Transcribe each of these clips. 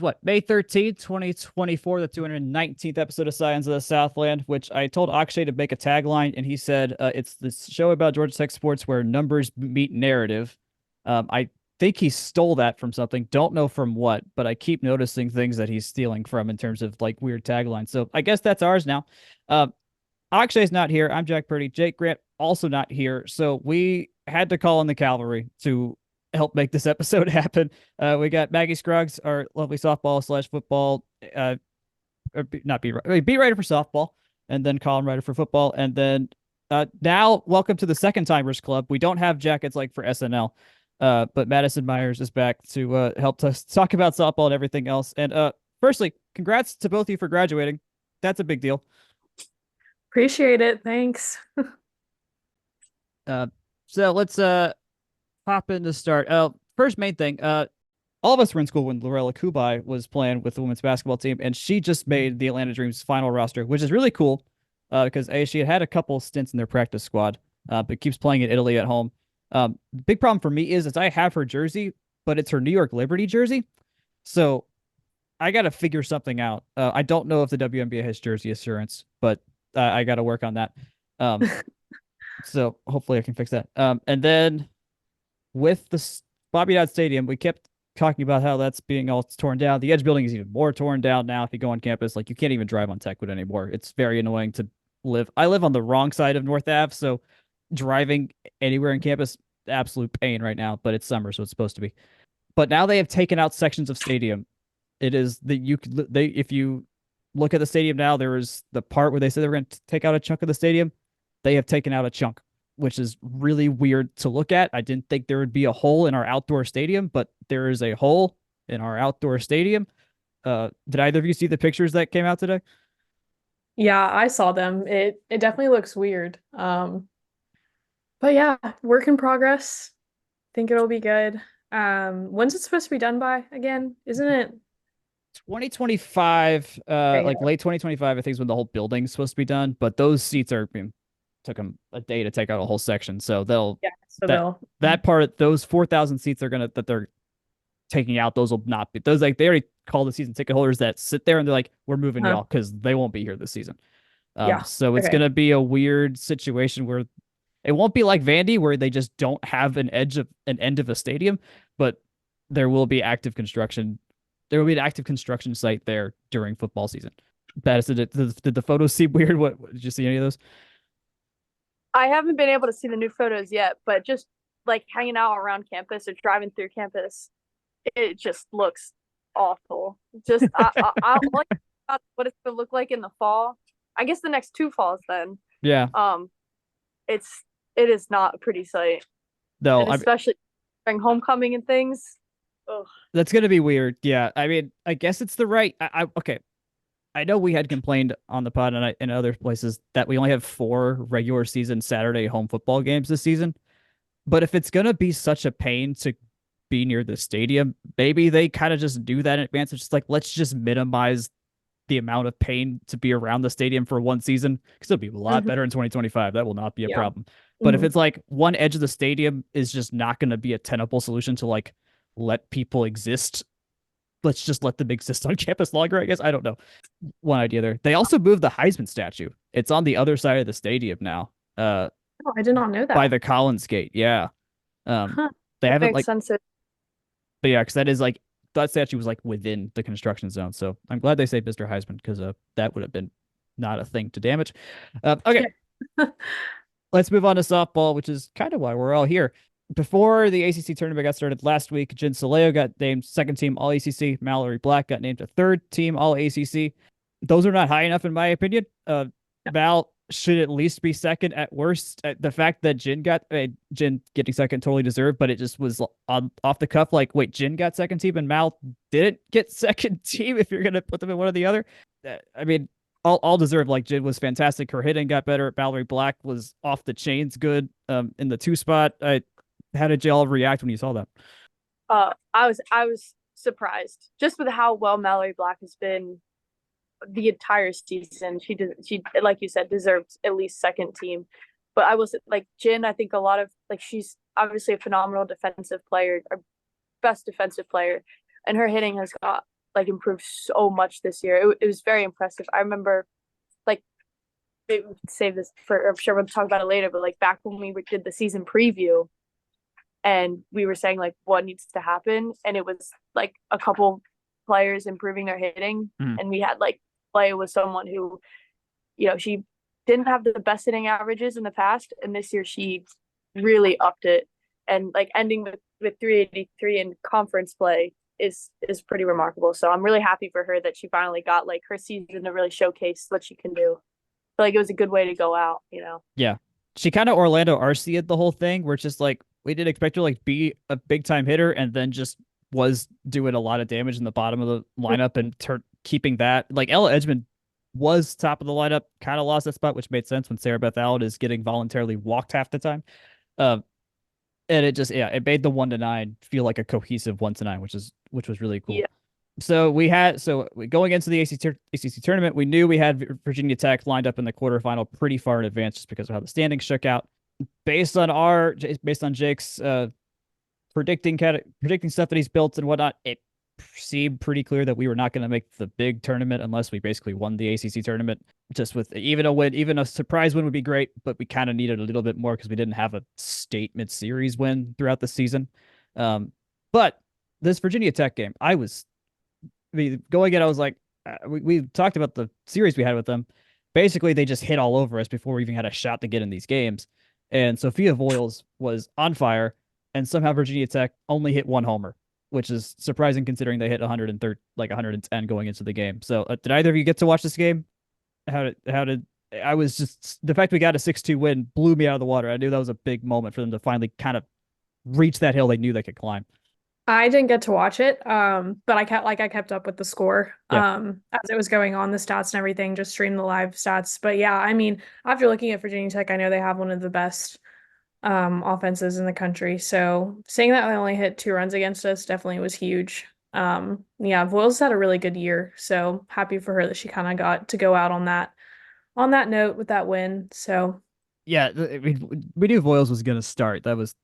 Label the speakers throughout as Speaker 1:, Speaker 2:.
Speaker 1: what, May 13th, 2024, the 219th episode of Scions of the Southland, which I told Akshay to make a tagline, and he said it's this show about Georgia Tech sports where numbers meet narrative. I think he stole that from something. Don't know from what, but I keep noticing things that he's stealing from in terms of like weird taglines. So I guess that's ours now. Akshay's not here. I'm Jack Purdy. Jake Grant also not here. So we had to call in the cavalry to help make this episode happen. We got Maggie Scroggs, our lovely softball slash football, not beat writer for softball, and then column writer for football. And then now, welcome to the Second Timers Club. We don't have jackets like for SNL, but Madison Myers is back to help us talk about softball and everything else. And firstly, congrats to both of you for graduating. That's a big deal.
Speaker 2: Appreciate it. Thanks.
Speaker 1: So let's hop in to start. First main thing, all of us were in school when Lorella Kubai was playing with the women's basketball team, and she just made the Atlanta Dreams final roster, which is really cool because she had a couple stints in their practice squad, but keeps playing in Italy at home. The big problem for me is I have her jersey, but it's her New York Liberty jersey, so I got to figure something out. I don't know if the WNBA has jersey assurance, but I got to work on that. So hopefully I can fix that. And then with the Bobby Dodd Stadium, we kept talking about how that's being all torn down. The Edge building is even more torn down now. If you go on campus, like you can't even drive on Techwood anymore. It's very annoying to live. I live on the wrong side of North Ave, so driving anywhere in campus, absolute pain right now. But it's summer, so it's supposed to be. But now they have taken out sections of stadium. It is that you could if you look at the stadium now, there is the part where they said they were going to take out a chunk of the stadium. They have taken out a chunk, which is really weird to look at. I didn't think there would be a hole in our outdoor stadium, but there is a hole in our outdoor stadium. Did either of you see the pictures that came out today?
Speaker 2: Yeah, I saw them. It definitely looks weird. But yeah, work in progress. Think it'll be good. When's it supposed to be done by again? Isn't it?
Speaker 1: 2025,
Speaker 2: Okay,
Speaker 1: like late 2025, I think is when the whole building's supposed to be done. But those seats are took them a day to take out a whole section, so
Speaker 2: yeah, so
Speaker 1: that
Speaker 2: they'll
Speaker 1: that part, those 4,000 seats that they're taking out, those will not be those, like they already call the season ticket holders that sit there and they're like, we're moving y'all because they won't be here this season.
Speaker 2: yeah.
Speaker 1: So it's
Speaker 2: Okay.
Speaker 1: gonna be a weird situation where it won't be like Vandy where they just don't have an end of a stadium, but there will be active construction. There will be an active construction site there during football season. Did the photos seem weird? What did you see any of those?
Speaker 3: I haven't been able to see the new photos yet, but just like hanging out around campus or driving through campus, it just looks awful. Just I like what it's gonna look like in the fall. I guess the next two falls then.
Speaker 1: Yeah.
Speaker 3: It is not a pretty sight,
Speaker 1: No,
Speaker 3: and especially during homecoming and things. Ugh.
Speaker 1: that's gonna be weird. Yeah, I mean, I guess it's the right. Okay. I know we had complained on the pod and other places that we only have 4 regular season Saturday home football games this season. But if it's gonna be such a pain to be near the stadium, maybe they kind of just do that in advance. It's just like, let's just minimize the amount of pain to be around the stadium for one season, because it'll be a lot better in 2025. That will not be a problem. But if it's like one edge of the stadium is just not going to be a tenable solution to like let people exist, let's just let them exist on campus longer, I guess. I don't know. One idea there. They also moved the Heisman statue. It's on the other side of the stadium now.
Speaker 2: Oh, I did not know that.
Speaker 1: By the Collins Gate. Yeah.
Speaker 2: Huh.
Speaker 1: They
Speaker 3: That
Speaker 1: haven't
Speaker 3: makes
Speaker 1: like,
Speaker 3: sense.
Speaker 1: but yeah, because that is like, that statue was like within the construction zone. So I'm glad they saved Mr. Heisman, because that would have been not a thing to damage. Okay. Let's move on to softball, which is kind of why we're all here. Before the ACC tournament got started last week, Jen Soleo got named second team All ACC. Mallory Black got named a third team All ACC. Those are not high enough, in my opinion. Val should at least be second at worst. The fact that Jen getting second totally deserved, but it just was off the cuff. Like, wait, Jen got second team and Mal didn't get second team. If you're gonna put them in one or the other, I mean, all deserved. Like, Jen was fantastic. Her hitting got better. Mallory Black was off the chains good. In the 2 spot. How did y'all react when you saw that?
Speaker 3: I was surprised just with how well Mallory Black has been the entire season. She like you said, deserves at least second team. But I was like Jin, I think a lot of like, she's obviously a phenomenal defensive player, our best defensive player, and her hitting has got like improved so much this year. It was very impressive. I remember like maybe we can save this for, I'm sure we'll talk about it later, but like back when we did the season preview and we were saying like what needs to happen, and it was like a couple players improving their hitting, and we had like play with someone who, you know, she didn't have the best hitting averages in the past, and this year she really upped it, and like ending with 383 in conference play is pretty remarkable. So I'm really happy for her that she finally got like her season to really showcase what she can do. I feel like it was a good way to go out, you know.
Speaker 1: Yeah. She kind of Orlando Arcia'd the whole thing, where it's just like we didn't expect her to like be a big time hitter, and then just was doing a lot of damage in the bottom of the lineup and keeping that. Like Ella Edgman was top of the lineup, kind of lost that spot, which made sense when Sarah Beth Allen is getting voluntarily walked half the time. And it just, yeah, it made the 1-9 feel like a cohesive 1-9, which was really cool.
Speaker 3: Yeah.
Speaker 1: So going into the ACC tournament, we knew we had Virginia Tech lined up in the quarterfinal pretty far in advance just because of how the standings shook out. Based on Jake's predicting stuff that he's built and whatnot, it seemed pretty clear that we were not going to make the big tournament unless we basically won the ACC tournament. Just with even a surprise win would be great, but we kind of needed a little bit more because we didn't have a statement series win throughout the season. But this Virginia Tech game, going in, I was like, we talked about the series we had with them. Basically, they just hit all over us before we even had a shot to get in these games. And Sophia Voiles was on fire, and somehow Virginia Tech only hit one homer, which is surprising considering they hit 110 going into the game. So did either of you get to watch this game? How did I was just the fact we got a 6-2 win blew me out of the water. I knew that was a big moment for them to finally kind of reach that hill they knew they could climb.
Speaker 2: I didn't get to watch it, but I kept up with the score as it was going on, the stats and everything, just streamed the live stats. But yeah, I mean, after looking at Virginia Tech, I know they have one of the best offenses in the country. So seeing that they only hit 2 runs against us definitely was huge. Yeah, Voiles had a really good year, so happy for her that she kind of got to go out on that note with that win. So
Speaker 1: yeah, we knew Voiles was going to start. There was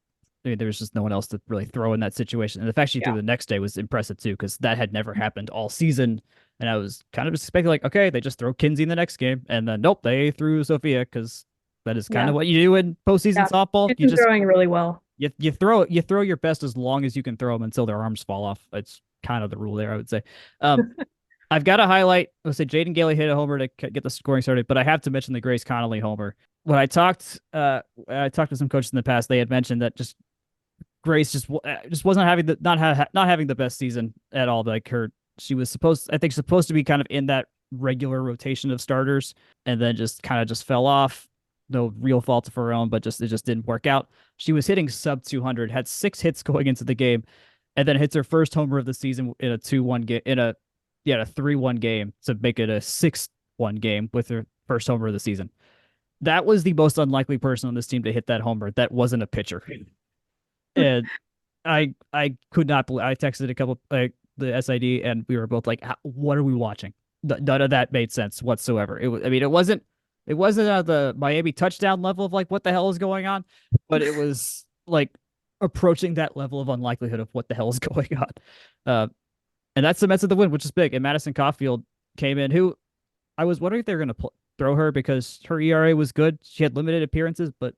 Speaker 1: just no one else to really throw in that situation. And the fact she threw the next day was impressive too, because that had never happened all season. And I was kind of expecting like, okay, they just throw Kinsey in the next game. And then nope, they threw Sophia, because that is kind of what you do in postseason softball.
Speaker 2: She's throwing really well.
Speaker 1: You throw your best as long as you can throw them until their arms fall off. It's kind of the rule there, I would say. I've got to highlight, let's say Jaden Gailey hit a homer to get the scoring started, but I have to mention the Grace Connolly homer. When I talked to some coaches in the past, they had mentioned that just Grace just wasn't having not having the best season at all. Like she was supposed to be kind of in that regular rotation of starters, and then just fell off. No real fault of her own, but it just didn't work out. She was hitting sub 200, had 6 hits going into the game, and then hits her first homer of the season in a 2-1 game, a 3-1 game to make it a 6-1 game with her first homer of the season. That was the most unlikely person on this team to hit that homer that wasn't a pitcher. And I could not believe. I texted a couple the SID, and we were both like, "What are we watching?" None of that made sense whatsoever. It wasn't the Miami touchdown level of like what the hell is going on, but it was like approaching that level of unlikelihood of what the hell is going on. And that cements the win, which is big. And Madison Caulfield came in, who I was wondering if they were going to throw her because her ERA was good. She had limited appearances, but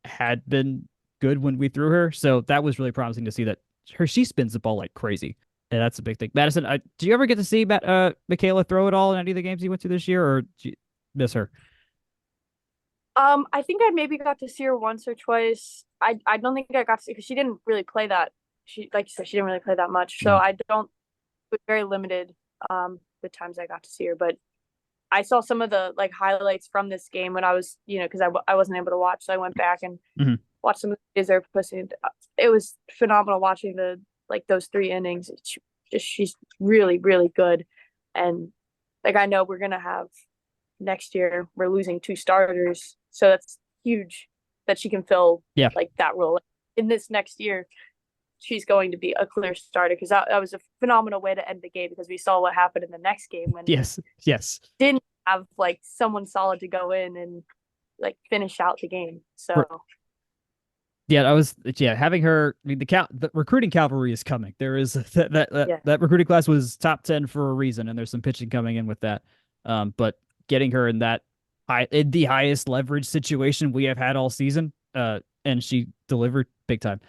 Speaker 1: had been good when we threw her. So that was really promising to see that she spins the ball like crazy. And that's a big thing. Madison, do you ever get to see Michaela throw it all in any of the games you went to this year, or did you miss her?
Speaker 3: I think I maybe got to see her once or twice. I don't think I got to see, because she didn't really play that. She, like you said, she didn't really play that much. So I don't. It was very limited. The times I got to see her, but I saw some of the like highlights from this game when I was, because I wasn't able to watch, so I went back and watched some of the videos they were posting. It was phenomenal watching those 3 innings. She's really, really good, and like I know we're gonna have next year. We're losing 2 starters, so that's huge that she can fill like that role in this next year. She's going to be a clear starter, because that was a phenomenal way to end the game, because we saw what happened in the next game when
Speaker 1: yes
Speaker 3: didn't have like someone solid to go in and like finish out the game. So
Speaker 1: having her. I mean, the recruiting cavalry is coming. There is
Speaker 3: Yeah.
Speaker 1: that recruiting class was top 10 for a reason, and there's some pitching coming in with that. But getting her in the highest leverage situation we have had all season, and she delivered big time.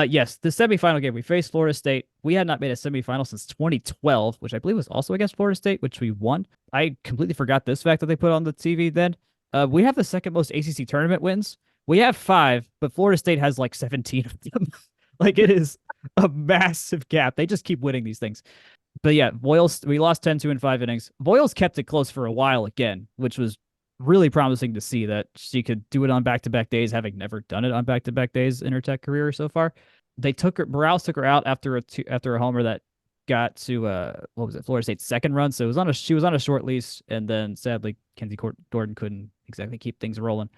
Speaker 1: Yes, the semifinal game we faced Florida State. We had not made a semifinal since 2012, which I believe was also against Florida State, which we won. I completely forgot this fact that they put on the TV then. We have the second most ACC tournament wins. We have 5, but Florida State has like 17 of them. Like it is a massive gap. They just keep winning these things. But yeah, Boyles, we lost 10-2 in 5 innings. Boyles kept it close for a while again, which was really promising to see that she could do it on back-to-back days, having never done it on back-to-back days in her tech career so far. Morales took her out after a homer that got to what was it, Florida State's second run. So she was on a short lease, and then sadly Kenzie Gordon couldn't exactly keep things rolling.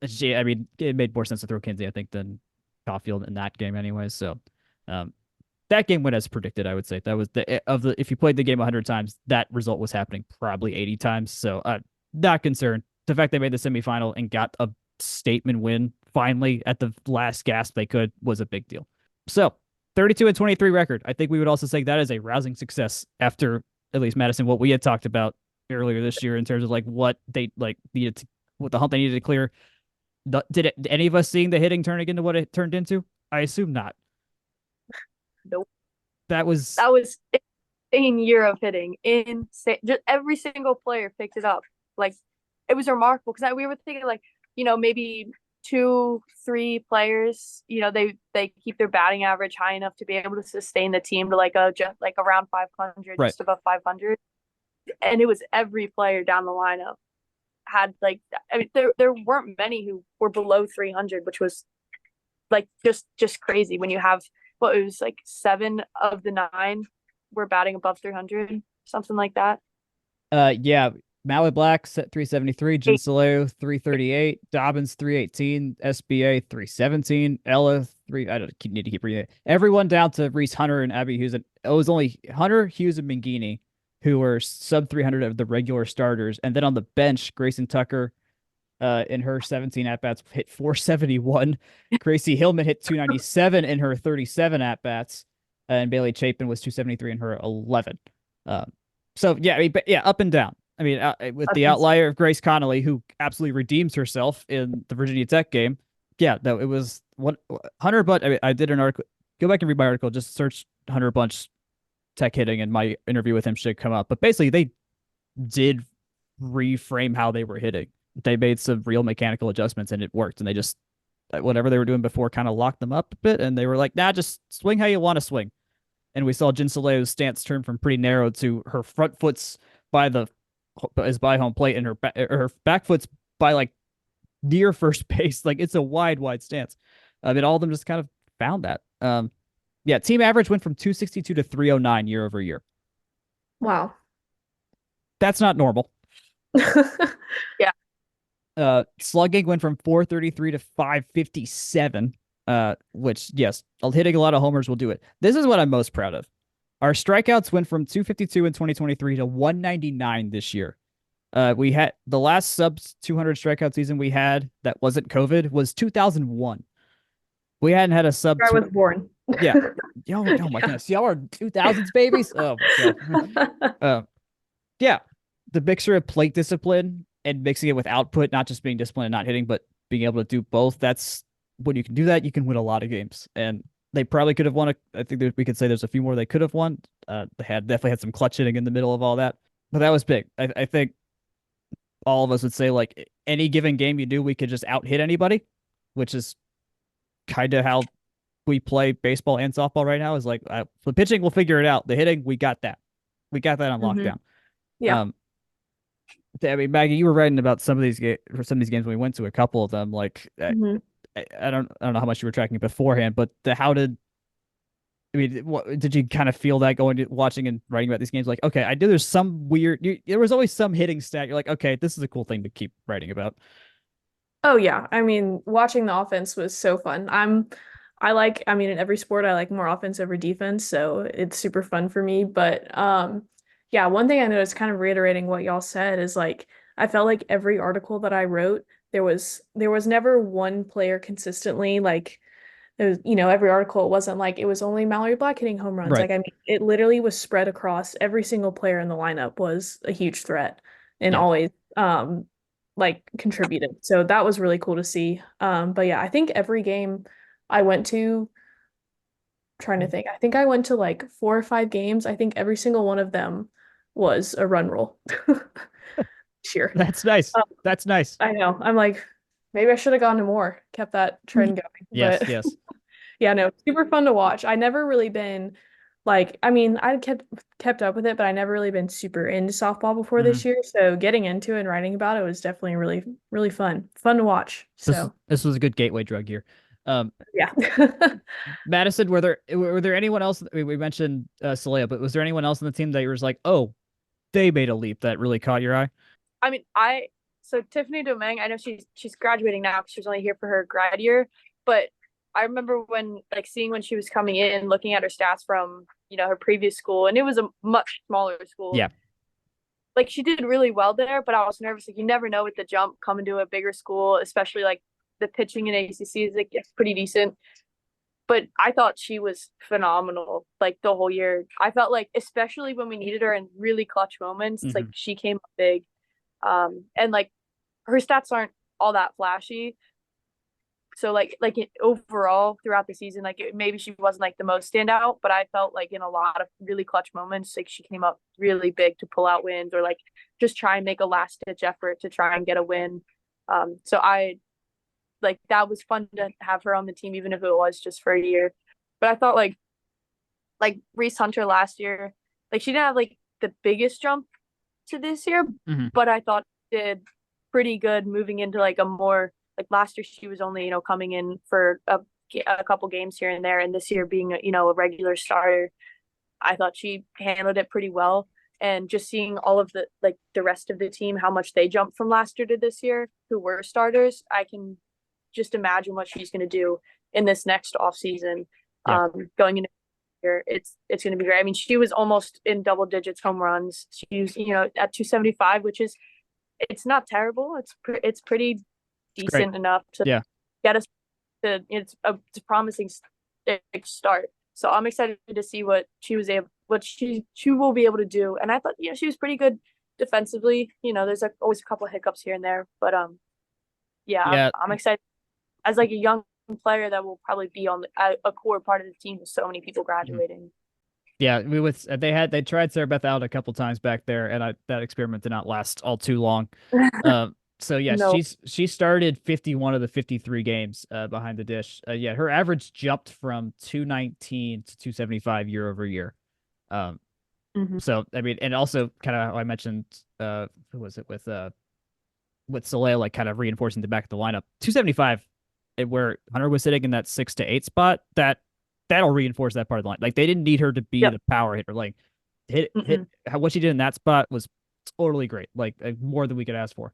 Speaker 1: I mean, it made more sense to throw Kinsey, I think, than Caulfield in that game anyway. So that game went as predicted, I would say. That was if you played the game 100 times, that result was happening probably 80 times. So not concerned. The fact they made the semifinal and got a statement win finally at the last gasp they could was a big deal. So 32-23 record. I think we would also say that is a rousing success after at least Madison, what we had talked about earlier this year in terms of like what they needed to, what the hump they needed to clear. Did any of us seeing the hitting turn into what it turned into? I assume not.
Speaker 3: Nope.
Speaker 1: That was
Speaker 3: insane year of hitting. Insane. Just every single player picked it up. Like it was remarkable because we were thinking like, maybe 2-3 players, they keep their batting average high enough to be able to sustain the team to just around 500,
Speaker 1: right,
Speaker 3: just above 500. And it was every player down the lineup had there weren't many who were below 300, which was just crazy when you have it was 7 of the 9 were batting above 300, something like that.
Speaker 1: Yeah. Maui Black set 373, Jen Saleo 338, Dobbins 318, SBA 317, Ella 3. I don't need to keep reading it. Everyone down to Reese Hunter and Abby Hughes. It was only Hunter, Hughes, and Mangini who were sub 300 of the regular starters. And then on the bench, Grayson Tucker in her 17 at-bats hit 471. Gracie Hillman hit 297 in her 37 at-bats. And Bailey Chapin was 273 in her 11. So, yeah, I mean, up and down. I mean, with the outlier of Grace Connolly, who absolutely redeems herself in the Virginia Tech game. Yeah, no, it was Hunter Bunch. I mean, I did an article. Go back and read my article. Just search Hunter Bunch Tech hitting, and my interview with him should come up. But basically, they did reframe how they were hitting. They made some real mechanical adjustments, and it worked. And they just whatever they were doing before kind of locked them up a bit, and they were like, "Nah, just swing how you want to swing." And we saw Jen Saleo's stance turn from pretty narrow to her front foot's by home plate, and her back foot's by near first base. It's a wide stance. I mean, all of them just kind of found that. Yeah, team average went from 262 to 309 year over year.
Speaker 2: Wow.
Speaker 1: That's not normal.
Speaker 3: Yeah.
Speaker 1: Slugging went from 433 to 557, which, yes, hitting a lot of homers will do it. This is what I'm most proud of. Our strikeouts went from 252 in 2023 to 199 this year. We had the last sub 200 strikeout season we had that wasn't COVID was 2001. We hadn't had a sub.
Speaker 2: I was born.
Speaker 1: Yeah. Oh my goodness. Y'all are 2000s babies. Oh my God. Yeah. The mixture of plate discipline and mixing it with output, not just being disciplined and not hitting, but being able to do both. That's when you can do that, you can win a lot of games. And they probably could have won. I think we could say there's a few more they could have won. They definitely had some clutch hitting in the middle of all that, but that was big. I think all of us would say any given game you knew we could just out hit anybody, which is kind of how we play baseball and softball right now. Is the pitching, we'll figure it out. The hitting, we got that. We got that on lockdown.
Speaker 2: Yeah.
Speaker 1: I mean, Maggie, you were writing about some of these games when we went to a couple of them. I don't know how much you were tracking beforehand, but did you kind of feel that watching and writing about these games? Okay, I do. There's some there was always some hitting stat. You're like, okay, this is a cool thing to keep writing about.
Speaker 2: Oh yeah. I mean, watching the offense was so fun. In every sport, I like more offense over defense. So it's super fun for me. But, yeah, one thing I noticed, kind of reiterating what y'all said, is I felt like every article that I wrote, there was never one player consistently it was, every article, it wasn't like it was only Mallory Black hitting home runs.
Speaker 1: Right.
Speaker 2: Like, I mean, it literally was spread across every single player in the lineup was a huge threat and
Speaker 1: Yeah.
Speaker 2: always like contributed. So that was really cool to see. But yeah, I think every game I went to, trying to think, I think I went to like 4 or 5 games. I think every single one of them was a run roll. Sure.
Speaker 1: That's nice. That's nice.
Speaker 2: I know. I'm like, maybe I should have gone to more, kept that trend going.
Speaker 1: Yes,
Speaker 2: But
Speaker 1: yes.
Speaker 2: yeah, no, super fun to watch. I never really been like, I mean, I kept up with it, but I never really been super into softball before this year. So getting into it and writing about it was definitely really, really fun. Fun to watch. So
Speaker 1: This was a good gateway drug here.
Speaker 2: yeah.
Speaker 1: Madison, were there anyone else? We mentioned Saleha, but was there anyone else on the team that you was like, oh, they made a leap that really caught your eye?
Speaker 3: I mean, so Tiffany Domingue, I know she's graduating now because she was only here for her grad year, but I remember seeing when she was coming in, looking at her stats from, her previous school, and it was a much smaller school.
Speaker 1: Yeah.
Speaker 3: Like, she did really well there, but I was nervous. Like, you never know with the jump coming to a bigger school, especially like the pitching in ACC is like it's pretty decent. But I thought she was phenomenal, like the whole year. I felt like, especially when we needed her in really clutch moments, it's like she came up big. And like her stats aren't all that flashy. So overall throughout the season, maybe she wasn't like the most standout, but I felt like in a lot of really clutch moments, like she came up really big to pull out wins or like just try and make a last ditch effort to try and get a win. So that was fun to have her on the team, even if it was just for a year. But I thought like Reese Hunter last year, like she didn't have like the biggest jump to this year, but I thought she did pretty good moving into like a more like last year she was only coming in for a couple games here and there, and this year being a regular starter, I thought she handled it pretty well. And just seeing all of the rest of the team, how much they jumped from last year to this year, who were starters, I can just imagine what she's going to do in this next off season. Going into year, it's going to be great. I mean, she was almost in double digits home runs. She's at 275, which is it's not terrible. It's pretty decent enough to get us to. It's a promising start. So I'm excited to see what she will be able to do. And I thought she was pretty good defensively. There's always a couple of hiccups here and there, but I'm excited as like a young player that will probably be on a core part of the team with so many people graduating.
Speaker 1: Yeah, they tried Sarah Beth out a couple times back there, and that experiment did not last all too long. So yeah,
Speaker 3: No.
Speaker 1: she started 51 of the 53 games behind the dish. Her average jumped from 219 to 275 year over year. So I mean, and also kind of how I mentioned, who was it with Saleha, like kind of reinforcing the back of the lineup. 275, where Hunter was sitting in that 6 to 8 spot, that'll reinforce that part of the line. Like they didn't need her to be the power hitter. Like hit what she did in that spot was totally great. Like more than we could ask for.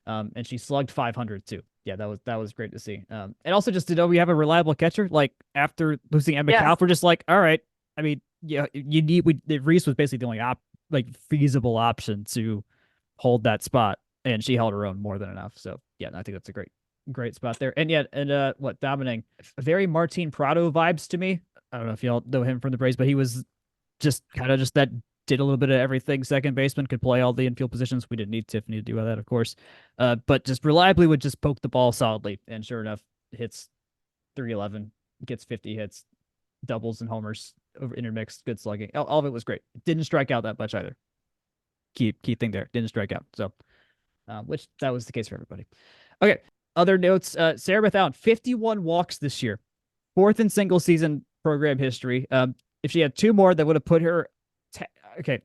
Speaker 1: And she slugged 500 too. Yeah, that was great to see. And also just to know we have a reliable catcher. Like after losing Emma Kalf, we're just like, all right. I mean, Reese was basically the only feasible option to hold that spot, and she held her own more than enough. So yeah, I think that's a great spot there. And Dominic, very Martin Prado vibes to me. I don't know if y'all know him from the Braves, but he was just that did a little bit of everything. Second baseman, could play all the infield positions. We didn't need Tiffany to do all that, of course. But just reliably would just poke the ball solidly. And sure enough, hits 311, gets 50 hits, doubles and homers, over intermixed, good slugging. All of it was great. Didn't strike out that much either. Key thing there. Didn't strike out. So, which that was the case for everybody. Okay. Other notes, Sarah Beth Allen, 51 walks this year. 4th in single season program history. If she had 2 more, that would have put her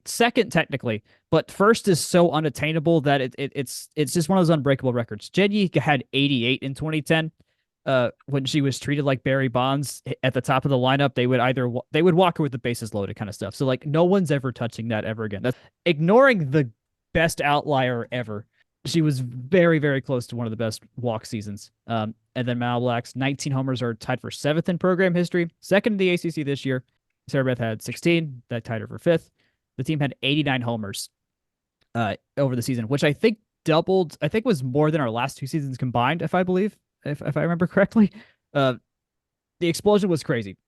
Speaker 1: second technically, but first is so unattainable that it's just one of those unbreakable records. Jenny had 88 in 2010. When she was treated like Barry Bonds at the top of the lineup, they would walk her with the bases loaded kind of stuff. So like no one's ever touching that ever again. That's ignoring the best outlier ever. She was very, very close to one of the best walk seasons. And then Mal Black's 19 homers are tied for 7th in program history, 2nd in the ACC this year. Sarah Beth had 16, that tied her for 5th. The team had 89 homers over the season, which I think doubled. I think was more than our last 2 seasons combined, if I remember correctly. the explosion was crazy.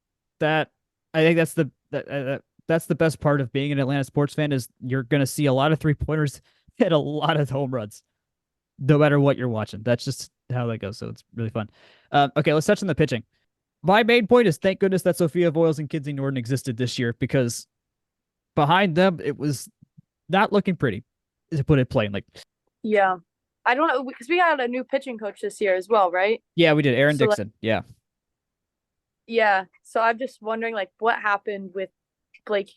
Speaker 1: That I think that's the best part of being an Atlanta sports fan is you're gonna see a lot of 3-pointers and a lot of home runs, no matter what you're watching. That's just how that goes. So it's really fun. Okay, let's touch on the pitching. My main point is thank goodness that Sophia Voiles and Kinsey Norton existed this year because behind them it was not looking pretty, to put it plainly.
Speaker 3: Yeah. I don't know because we had a new pitching coach this year as well, right?
Speaker 1: Yeah, we did. Aaron
Speaker 3: So,
Speaker 1: Dixon. Yeah.
Speaker 3: Yeah. So I'm just wondering like what happened with Blake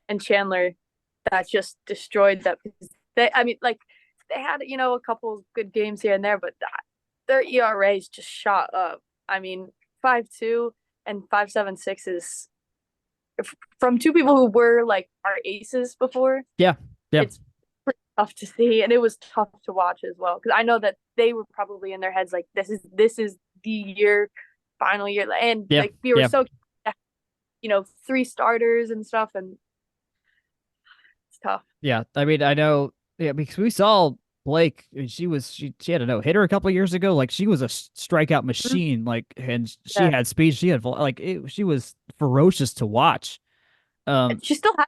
Speaker 3: and Chandler that just destroyed that. They, I mean, like they had, a couple good games here and there, but their ERAs just shot up. I mean, 5.2 and 5.76 is from two people who were like our aces before.
Speaker 1: Yeah.
Speaker 3: It's pretty tough to see, and it was tough to watch as well because I know that they were probably in their heads like this is the year, final year, and like we were so, 3 starters and stuff, and it's tough.
Speaker 1: Yeah, I mean, I know. Yeah, because we saw Blake. She had a no-hitter a couple of years ago. Like she was a strikeout machine. Like, and she had speed. She had she was ferocious to watch.
Speaker 3: She still had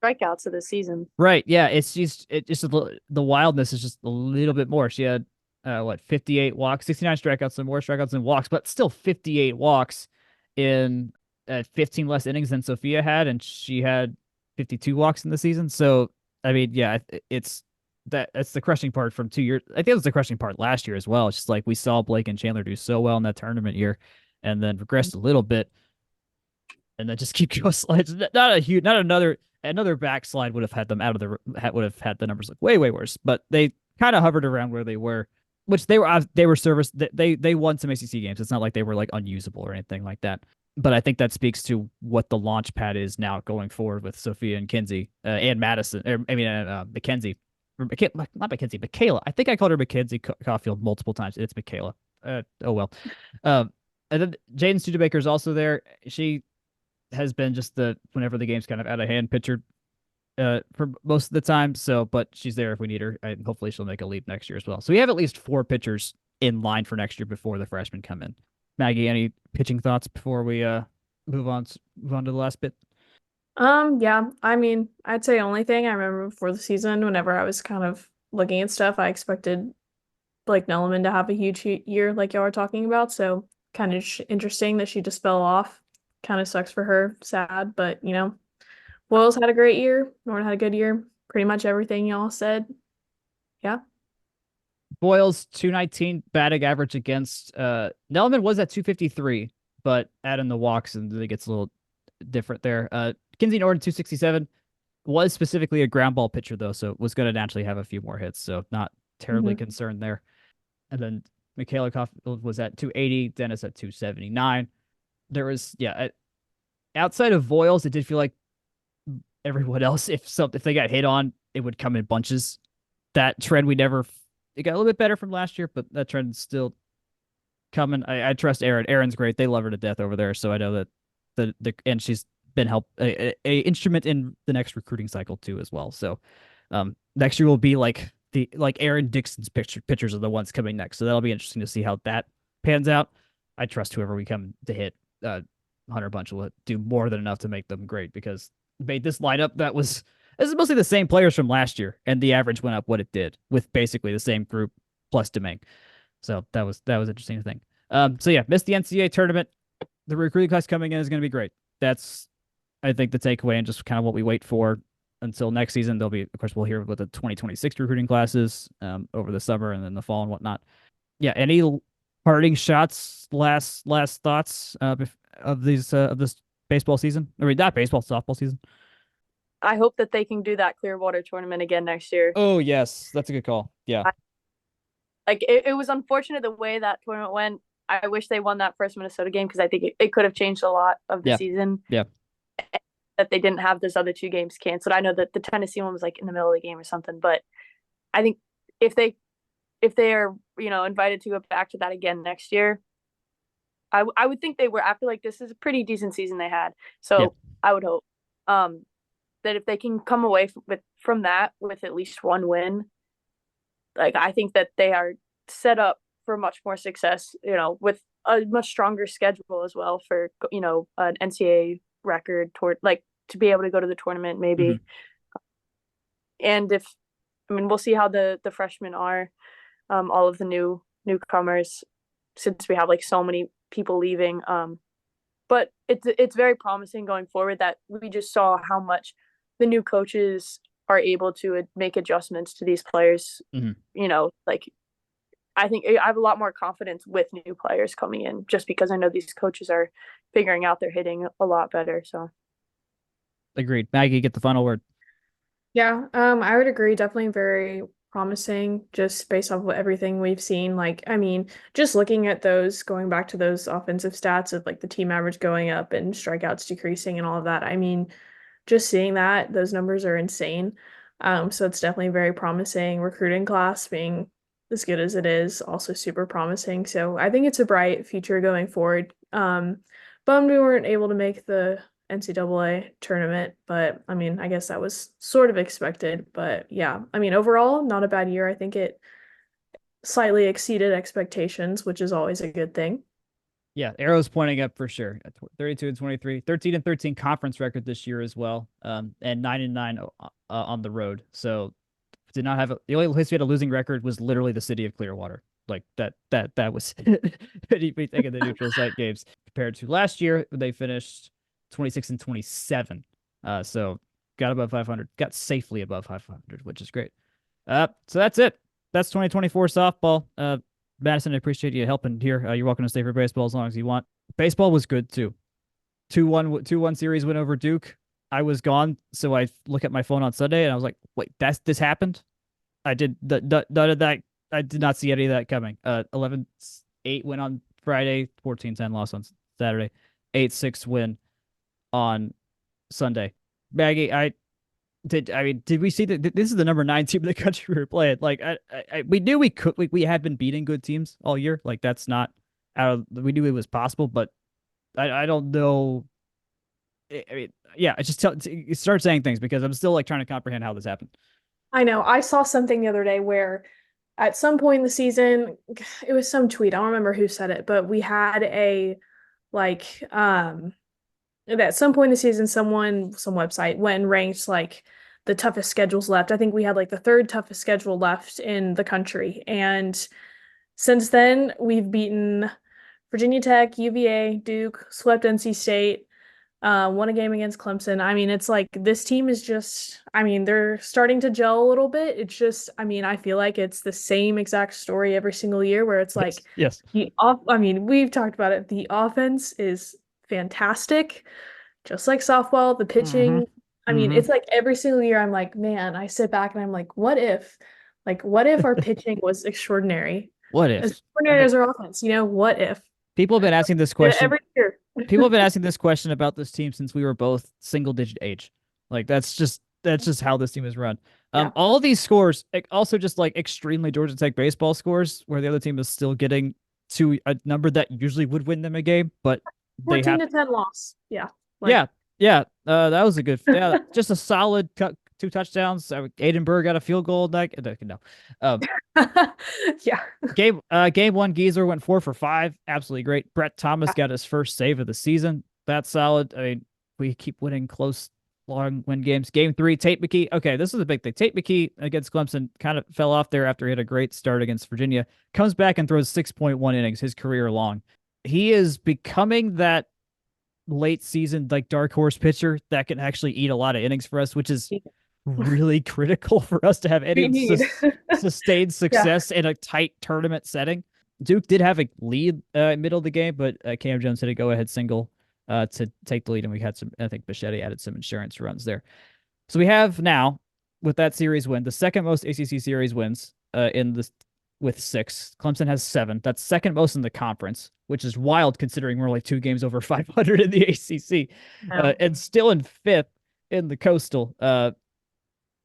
Speaker 3: strikeouts of the season.
Speaker 1: Right. Yeah. It's just the wildness is just a little bit more. She had 58 walks, 69 strikeouts, and more strikeouts than walks, but still 58 walks in 15 less innings than Sophia had, and she had 52 walks in the season. So I mean, yeah, that's the crushing part from 2 years. I think it was the crushing part last year as well. It's just like we saw Blake and Chandler do so well in that tournament year, and then regressed a little bit, and then just keep going slides. Not another backslide would have had them would have had the numbers look way worse. But they kind of hovered around where they were, which they were serviced. They won some ACC games. It's not like they were like unusable or anything like that. But I think that speaks to what the launch pad is now going forward with Sophia and Kinsey and Madison. Mackenzie. Not Mackenzie, Michaela. I think I called her Mackenzie Caulfield multiple times. It's Michaela. Oh well. And then Jaden Studebaker is also there. She has been just whenever the game's kind of out of hand pitcher for most of the time. So, but she's there if we need her, and hopefully she'll make a leap next year as well. So we have at least 4 pitchers in line for next year before the freshmen come in. Maggie, any pitching thoughts before we move on to the last bit?
Speaker 2: Yeah, I mean, I'd say only thing I remember before the season, whenever I was kind of looking at stuff, I expected Blake Nelliman to have a huge year like y'all were talking about. So kind of interesting that she just fell off. Kind of sucks for her, sad, but Wells had a great year. Norton had a good year. Pretty much everything y'all said. Yeah.
Speaker 1: Boyles 219 batting average against Nelliman was at 253, but add in the walks and it gets a little different there. Kinsey Norton 267 was specifically a ground ball pitcher though, so was going to naturally have a few more hits, so not terribly concerned there. And then Michaela Caulfield was at 280, Dennis at 279. There was outside of Voiles, it did feel like everyone else, if they got hit on, it would come in bunches. That trend it got a little bit better from last year, but that trend is still coming. I trust Erin. Erin's great. They love her to death over there, so I know that and she's been a instrument in the next recruiting cycle too as well. So next year will be like Aaron Dixon's pitchers are the ones coming next. So that'll be interesting to see how that pans out. I trust whoever we come to hit. Hunter Bunch will do more than enough to make them great because made this lineup this is mostly the same players from last year, and the average went up what it did with basically the same group plus Domingue. So that was interesting to think. So yeah, missed the NCAA tournament. The recruiting class coming in is going to be great. That's, I think, the takeaway and just kind of what we wait for until next season. There'll be, of course, we'll hear what the 2026 recruiting classes over the summer and then the fall and whatnot. Yeah, any parting shots, last thoughts of this baseball season? I mean, not baseball, softball season.
Speaker 3: I hope that they can do that Clearwater tournament again next year.
Speaker 1: Oh yes, that's a good call. Yeah.
Speaker 3: It was unfortunate the way that tournament went. I wish they won that first Minnesota game because I think it could have changed a lot of the season.
Speaker 1: Yeah.
Speaker 3: That they didn't have those other 2 games canceled. I know that the Tennessee one was like in the middle of the game or something, but I think if they are, invited to go back to that again next year, I would think they were. I feel like this is a pretty decent season they had. So I would hope that if they can come away from that with at least 1 win, like I think that they are set up for much more success, with a much stronger schedule as well for, you know, an NCAA record toward like to be able to go to the tournament maybe. And we'll see how the freshmen are, all of the newcomers, since we have like so many people leaving. But it's very promising going forward that we just saw how much the new coaches are able to make adjustments to these players. You know, like I think I have a lot more confidence with new players coming in just because I know these coaches are figuring out their hitting a lot better. So
Speaker 1: agreed. Maggie, get the final word.
Speaker 2: Yeah, I would agree. Definitely very promising just based off of everything we've seen. Like, I mean, just looking at those, going back to those offensive stats of like the team average going up and strikeouts decreasing and all of that. I mean, just seeing that, those numbers are insane. So it's definitely very promising. Recruiting class being as good as it is, also super promising. So I think it's a bright future going forward. Bummed we weren't able to make the NCAA tournament, but I mean, I guess that was sort of expected. But yeah, I mean, overall, not a bad year. I think it slightly exceeded expectations, which is always a good thing.
Speaker 1: Yeah, arrows pointing up for sure. 32-23, 13-13 conference record this year as well, and 9-9 on the road. So did not have the only place we had a losing record was literally the city of Clearwater. Like that was if we think of the neutral site games compared to last year, they finished 26-27. So got above 500, got safely above 500, which is great. So that's it. That's 2024 softball. Madison, I appreciate you helping here. You're welcome to stay for baseball as long as you want. Baseball was good too. 2-1 series win over Duke. I was gone, so I look at my phone on Sunday and I was like, "Wait, this happened." I did none of that. I did not see any of that coming. 11-8 win on Friday, 14-10 loss on Saturday, 8-6 win on Sunday. Maggie, did we see that this is the number 9 team in the country we were playing? Like, we knew we could. We had been beating good teams all year. Like, that's not out of. We knew it was possible, but I don't know. I mean, yeah, I just start saying things because I'm still like trying to comprehend how this happened.
Speaker 2: I know. I saw something the other day where at some point in the season, it was some tweet. I don't remember who said it, but we had at some point in the season, some website went and ranked like the toughest schedules left. I think we had like the 3rd toughest schedule left in the country. And since then, we've beaten Virginia Tech, UVA, Duke, swept NC State, won a game against Clemson. I mean, it's like this team is just, I mean, they're starting to gel a little bit. It's just, I mean, I feel like it's the same exact story every single year where it's like,
Speaker 1: yes.
Speaker 2: I mean, we've talked about it. The offense is fantastic, just like softball. The pitching, I mean, it's like every single year I'm like, man, I sit back and I'm like, what if our pitching was extraordinary?
Speaker 1: What if?
Speaker 2: As extraordinary as our offense, you know, what if?
Speaker 1: People have been asking this question
Speaker 2: every year.
Speaker 1: People have been asking this question about this team since we were both single-digit age. Like that's just how this team is run. All of these scores, also just like extremely Georgia Tech baseball scores, where the other team is still getting to a number that usually would win them a game, but
Speaker 2: 14-10 loss. Yeah.
Speaker 1: Yeah. That was a good. Just a solid 2 touchdowns. Aiden Burr got a field goal. No.
Speaker 2: Yeah.
Speaker 1: Game 1, Geezer went 4 for 5. Absolutely great. Brett Thomas got his first save of the season. That's solid. I mean, we keep winning close, long win games. Game 3, Tate McKee. Okay, this is a big thing. Tate McKee against Clemson kind of fell off there after he had a great start against Virginia. Comes back and throws 6.1 innings, his career long. He is becoming that late season like dark horse pitcher that can actually eat a lot of innings for us, which is really critical for us to have any sustained success in a tight tournament setting. Duke did have a lead middle of the game, but Cam Jones hit a go-ahead single to take the lead, and we had some. I think Bichetti added some insurance runs there. So we have now, with that series win, the second most ACC series wins in this with 6. Clemson has 7. That's second most in the conference, which is wild considering we're like 2 games over 500 in the ACC, and still in 5th in the Coastal.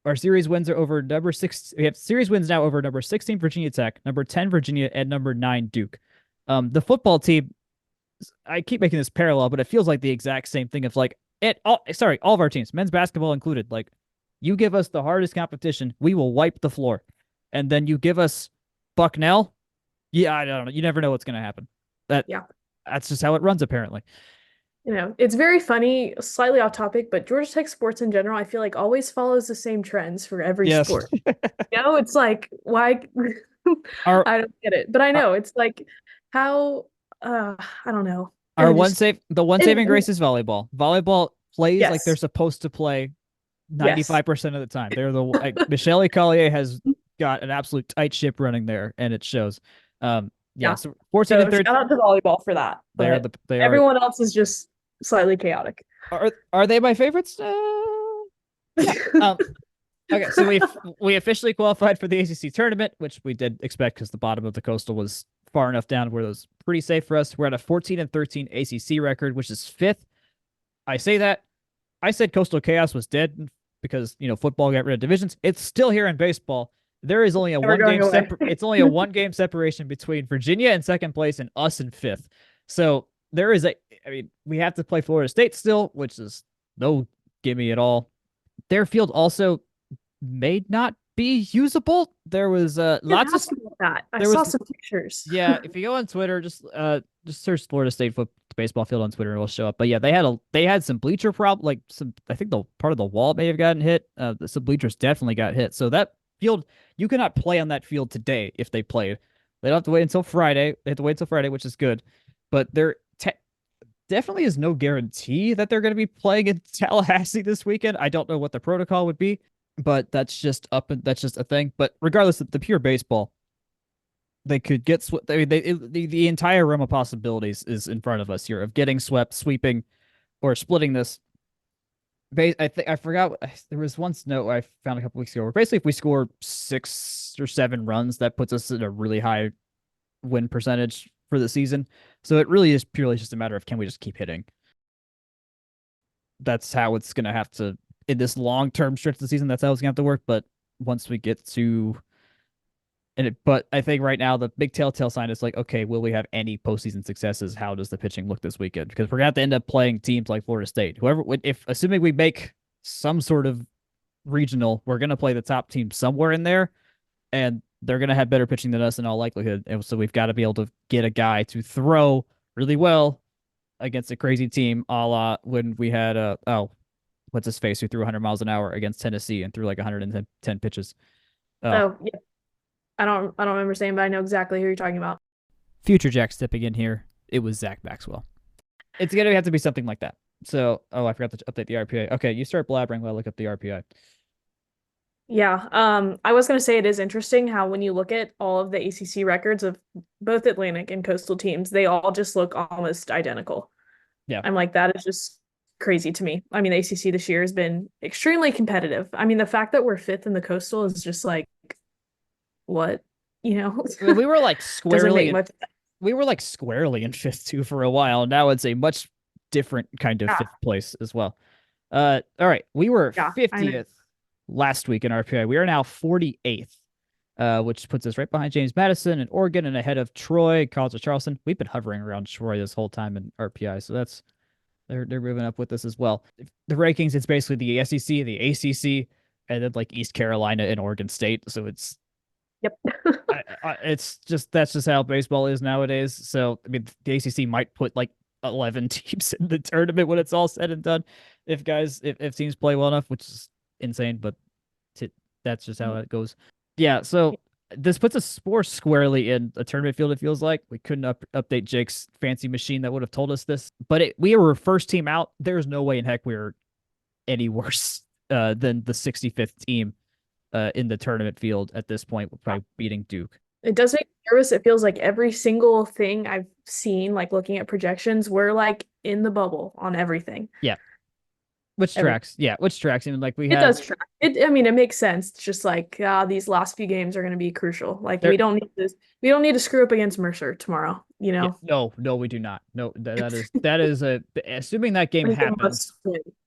Speaker 1: Our series wins are over number 6. We have series wins now over number 16 Virginia Tech, number 10 Virginia, and number 9 Duke. The football team, I keep making this parallel, but it feels like the exact same thing. Of like all of our teams, men's basketball included. Like, you give us the hardest competition, we will wipe the floor, and then you give us Bucknell. Yeah, I don't know. You never know what's going to happen. That's just how it runs, apparently.
Speaker 2: It's very funny, slightly off topic, but Georgia Tech sports in general, I feel like always follows the same trends for every
Speaker 1: Yes.
Speaker 2: sport. It's like, why?
Speaker 1: Our
Speaker 2: I don't get it, but I know it's like how, I don't know.
Speaker 1: our
Speaker 2: And
Speaker 1: one
Speaker 2: just,
Speaker 1: save the one saving grace is volleyball. Volleyball plays like
Speaker 2: yes,
Speaker 1: they're supposed to play
Speaker 2: yes.
Speaker 1: 95% of the time. They're Michelle Collier has got an absolute tight ship running there, and it shows.
Speaker 2: Yeah.
Speaker 1: So 14
Speaker 2: So
Speaker 1: and 13.
Speaker 2: shout out to volleyball for that.
Speaker 1: They are
Speaker 2: But
Speaker 1: they are
Speaker 2: everyone else is just slightly chaotic.
Speaker 1: are they my favorites? Yeah. Okay, so we officially qualified for the ACC tournament, which we did expect because the bottom of the Coastal was far enough down where it was pretty safe for us. We're at a 14 and 13 ACC record, which is fifth. I say that. I said Coastal Chaos was dead because football got rid of divisions. It's still here in baseball. There is only a it's only a 1-game separation between Virginia in second place and us in fifth. So there is we have to play Florida State still, which is no gimme at all. Their field also may not be usable. There was lots of
Speaker 2: that. I saw some pictures.
Speaker 1: Yeah, if you go on Twitter, just search Florida State baseball field on Twitter and it'll show up. But yeah, they had some bleacher problem, like I think the part of the wall may have gotten hit. Some bleachers definitely got hit. So that field, you cannot play on that field today if they played. They don't have to wait until Friday. They have to wait until Friday, which is good. But there definitely is no guarantee that they're going to be playing in Tallahassee this weekend. I don't know what the protocol would be, but that's just a thing. But regardless of the pure baseball, they could get swept. I mean, the entire realm of possibilities is in front of us here of getting swept, sweeping, or splitting this. I forgot. There was one note I found a couple weeks ago where basically if we score 6 or 7 runs, that puts us at a really high win percentage for the season. So it really is purely just a matter of can we just keep hitting. That's how it's going to have to, in this long-term stretch of the season, that's how it's going to have to work. But once we get to, but I think right now the big telltale sign is like, okay, will we have any postseason successes? How does the pitching look this weekend? Because we're going to have to end up playing teams like Florida State. Assuming we make some sort of regional, we're going to play the top team somewhere in there, and they're going to have better pitching than us in all likelihood. And so we've got to be able to get a guy to throw really well against a crazy team, a la when we had what's his face, who threw 100 miles an hour against Tennessee and threw like 110 pitches.
Speaker 2: Yeah. I don't remember saying, but I know exactly who you're talking about.
Speaker 1: Future Jack stepping in here. It was Zach Maxwell. It's going to have to be something like that. So, I forgot to update the RPI. Okay, you start blabbering while I look up the RPI.
Speaker 2: Yeah, I was going to say it is interesting how when you look at all of the ACC records of both Atlantic and Coastal teams, they all just look almost identical.
Speaker 1: Yeah.
Speaker 2: I'm like, that is just crazy to me. I mean, the ACC this year has been extremely competitive. I mean, the fact that we're 5th in the Coastal is just like, what? We
Speaker 1: were like squarely in 5th too for a while. Now it's a much different kind of 5th place as well. All right, we were 50th last week in RPI. We are now 48th, which puts us right behind James Madison and Oregon and ahead of Troy, College of Charleston. We've been hovering around Troy this whole time in RPI, so they're moving up with us as well. The rankings, it's basically the SEC, the ACC, and then like East Carolina and Oregon State. So it's
Speaker 2: Yep.
Speaker 1: that's just how baseball is nowadays. So I mean, the ACC might put like 11 teams in the tournament when it's all said and done, if teams play well enough, which is insane, but that's just how it goes. Yeah. So this puts us more squarely in a tournament field. It feels like we couldn't update Jake's fancy machine that would have told us this, but we were first team out. There's no way in heck we were any worse than the 65th team in the tournament field at this point by beating Duke.
Speaker 2: It does make me nervous. It feels like every single thing I've seen, like looking at projections, we're like in the bubble on everything.
Speaker 1: Yeah. Which tracks. Yeah, which tracks. I mean, like it
Speaker 2: does track. I mean, it makes sense. It's just like these last few games are going to be crucial. Like we don't need to screw up against Mercer tomorrow.
Speaker 1: Yeah, no, we do not. No, that is assuming that game happens.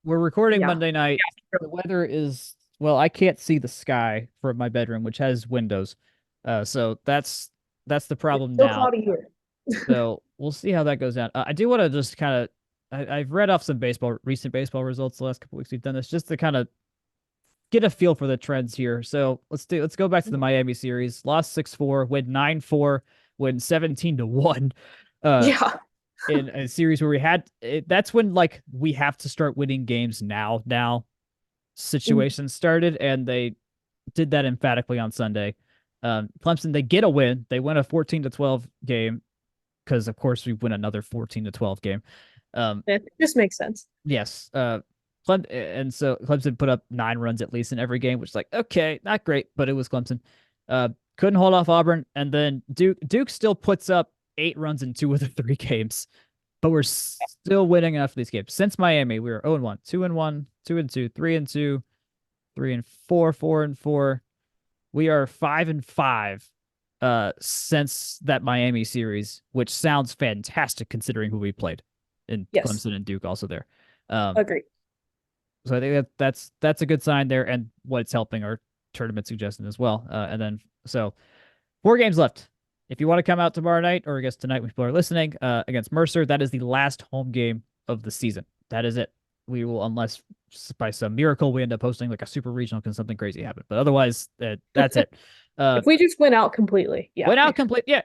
Speaker 1: We're recording Monday night. Yeah. The weather is, well, I can't see the sky from my bedroom, which has windows. So that's the problem now.
Speaker 2: Cloudy here.
Speaker 1: So we'll see how that goes down. I do want to just kind of. I've read off some recent baseball results the last couple weeks. We've done this just to kind of get a feel for the trends here. So let's go back to the Miami series. Lost 6-4, win 9-4, win 17-1.
Speaker 2: Yeah.
Speaker 1: In a series where we had it, that's when like we have to start winning games now situation started, and they did that emphatically on Sunday. Clemson, they get a win. They win a 14-12 game because, of course, we win another 14-12 game.
Speaker 2: It just makes sense.
Speaker 1: Yes. And so Clemson put up 9 runs at least in every game, which is like, okay, not great, but it was Clemson. Couldn't hold off Auburn, and then Duke still puts up 8 runs in 2 of the 3 games, but we're still winning enough of these games. Since Miami, we were 0-1, 2-1, 2-2, 3-2, 3-4, 4-4. We are 5-5 since that Miami series, which sounds fantastic considering who we played in Clemson and Duke also there.
Speaker 2: Agreed.
Speaker 1: So I think that's a good sign there, and what it's helping our tournament suggestion as well. And then so 4 games left. If you want to come out tomorrow night, or I guess tonight when people are listening, against Mercer, that is the last home game of the season. That is it. We will, unless by some miracle we end up hosting like a super regional because something crazy happened. But otherwise, that's it.
Speaker 2: If we just went out completely, yeah.
Speaker 1: Went out complete, yeah,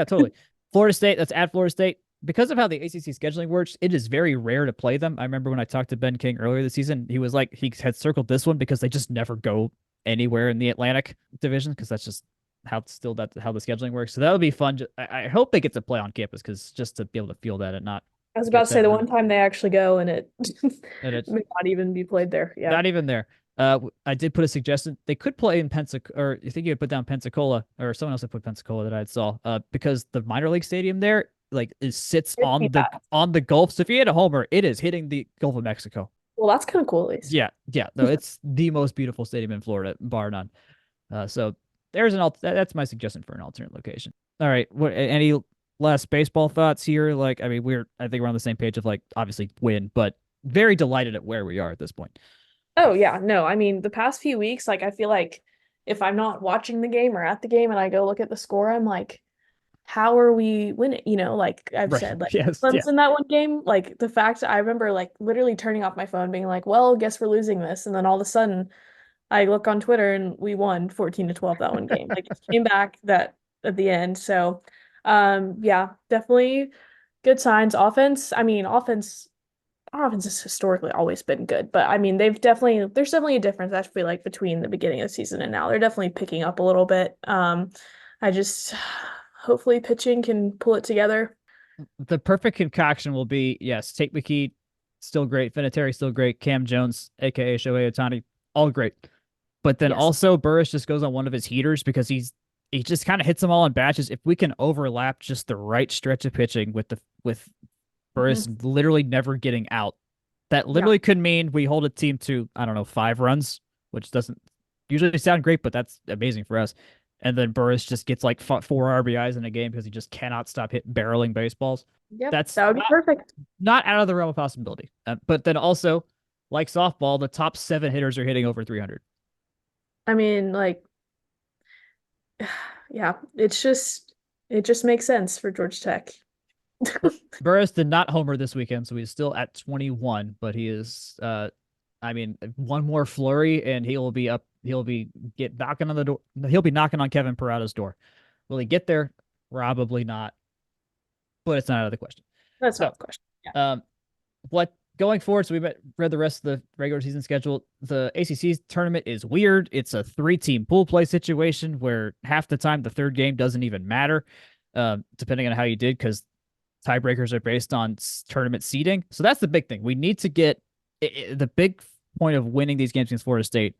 Speaker 1: totally. Florida State, that's at Florida State. Because of how the ACC scheduling works, it is very rare to play them. I remember when I talked to Ben King earlier this season, he was like, he had circled this one because they just never go anywhere in the Atlantic division because that's just how the scheduling works. So that would be fun. I hope they get to play on campus because just to be able to feel that and not.
Speaker 2: I was about to say the one time they actually go and it may not even be played there. Yeah,
Speaker 1: not even there. I did put a suggestion. They could play in Pensacola, or I think you had put down Pensacola, or someone else had put Pensacola that I saw. Because the minor league stadium there, like, sits on the Gulf. So if you hit a homer, it is hitting the Gulf of Mexico.
Speaker 2: Well, that's kind of cool, at least.
Speaker 1: Yeah. No, it's the most beautiful stadium in Florida, bar none. So there's that's my suggestion for an alternate location. All right. What? Any last baseball thoughts here? Like, I mean, I think we're on the same page of like obviously win, but very delighted at where we are at this point.
Speaker 2: Oh yeah, no, I mean the past few weeks, like I feel like if I'm not watching the game or at the game and I go look at the score, I'm like, how are we winning? You know, like I've said, like Clemson that one game, like the fact I remember like literally turning off my phone, being like, well, guess we're losing this, and then all of a sudden I look on Twitter and we won 14-12 that one game. Like it came back that at the end. So yeah, definitely good signs. Our offense has historically always been good, but I mean, there's definitely a difference, I feel like, between the beginning of the season and now. They're definitely picking up a little bit. I just hopefully pitching can pull it together.
Speaker 1: The perfect concoction will be, yes, Tate McKee, still great. Vinatieri, still great. Cam Jones, aka Shohei Ohtani, all great. But then also Burris just goes on one of his heaters because he just kind of hits them all in batches. If we can overlap just the right stretch of pitching with Burris literally never getting out, that literally could mean we hold a team to, I don't know, 5 runs, which doesn't usually sound great, but that's amazing for us. And then Burris just gets like 4 RBIs in a game because he just cannot stop barreling baseballs.
Speaker 2: Yep, that would be perfect.
Speaker 1: Not out of the realm of possibility. But then also, like softball, the top 7 hitters are hitting over 300.
Speaker 2: I mean, like, yeah, it just makes sense for Georgia Tech.
Speaker 1: Burris did not homer this weekend, so he's still at 21, but he is I mean, one more flurry and he'll be knocking on the door. He'll be knocking on Kevin Parada's door. Will he get there? Probably not. But it's not out of the question.
Speaker 2: That's not the question. Yeah.
Speaker 1: What going forward, so we read the rest of the regular season schedule. The ACC tournament is weird. It's a 3-team pool play situation where half the time the third game doesn't even matter, depending on how you did, because tiebreakers are based on tournament seeding. So that's the big thing. We need to get the big point of winning these games against Florida State.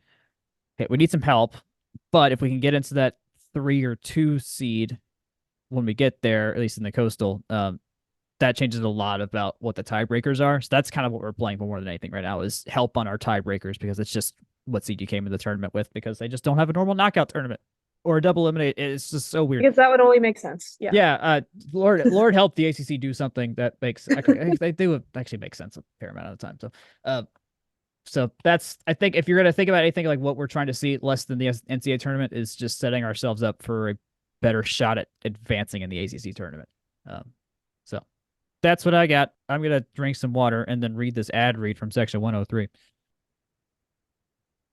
Speaker 1: Okay, we need some help, but if we can get into that 3 or 2 seed when we get there, at least in the Coastal, that changes a lot about what the tiebreakers are. So that's kind of what we're playing for more than anything right now, is help on our tiebreakers, because it's just what seed you came in the tournament with, because they just don't have a normal knockout tournament or a double eliminate. It's just so weird.
Speaker 2: Because that would only make sense. Yeah.
Speaker 1: Yeah. Lord help the ACC do something that makes they would actually make sense a fair amount of the time. So that's, I think, if you're gonna think about anything like what we're trying to see less than the NCAA tournament, is just setting ourselves up for a better shot at advancing in the ACC tournament. So that's what I got. I'm gonna drink some water and then read this ad read from section 103.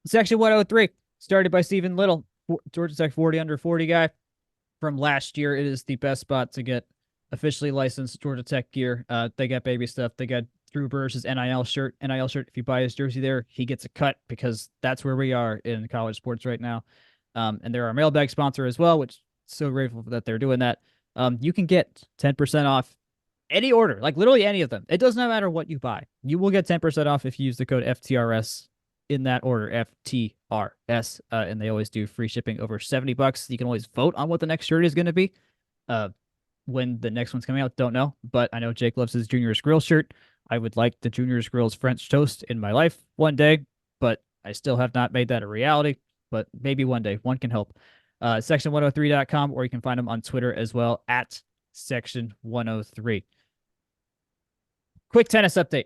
Speaker 1: Section 103, started by Stephen Little, Georgia Tech 40 under 40 guy from last year. It is the best spot to get officially licensed Georgia Tech gear. They got baby stuff. They got Drew Burr's NIL shirt. NIL shirt. If you buy his jersey there, he gets a cut because that's where we are in college sports right now. And they're our mailbag sponsor as well, which so grateful that they're doing that. You can get 10% off any order, like literally any of them. It does not matter what you buy. You will get 10% off if you use the code FTRS in that order, FTRS. And they always do free shipping over $70. You can always vote on what the next shirt is going to be. When the next one's coming out, don't know. But I know Jake loves his Junior's Grill shirt. I would like the Junior's Grill's French toast in my life one day, but I still have not made that a reality. But maybe one day, one can help. Section103.com, or you can find them on Twitter as well at Section103. Quick tennis update.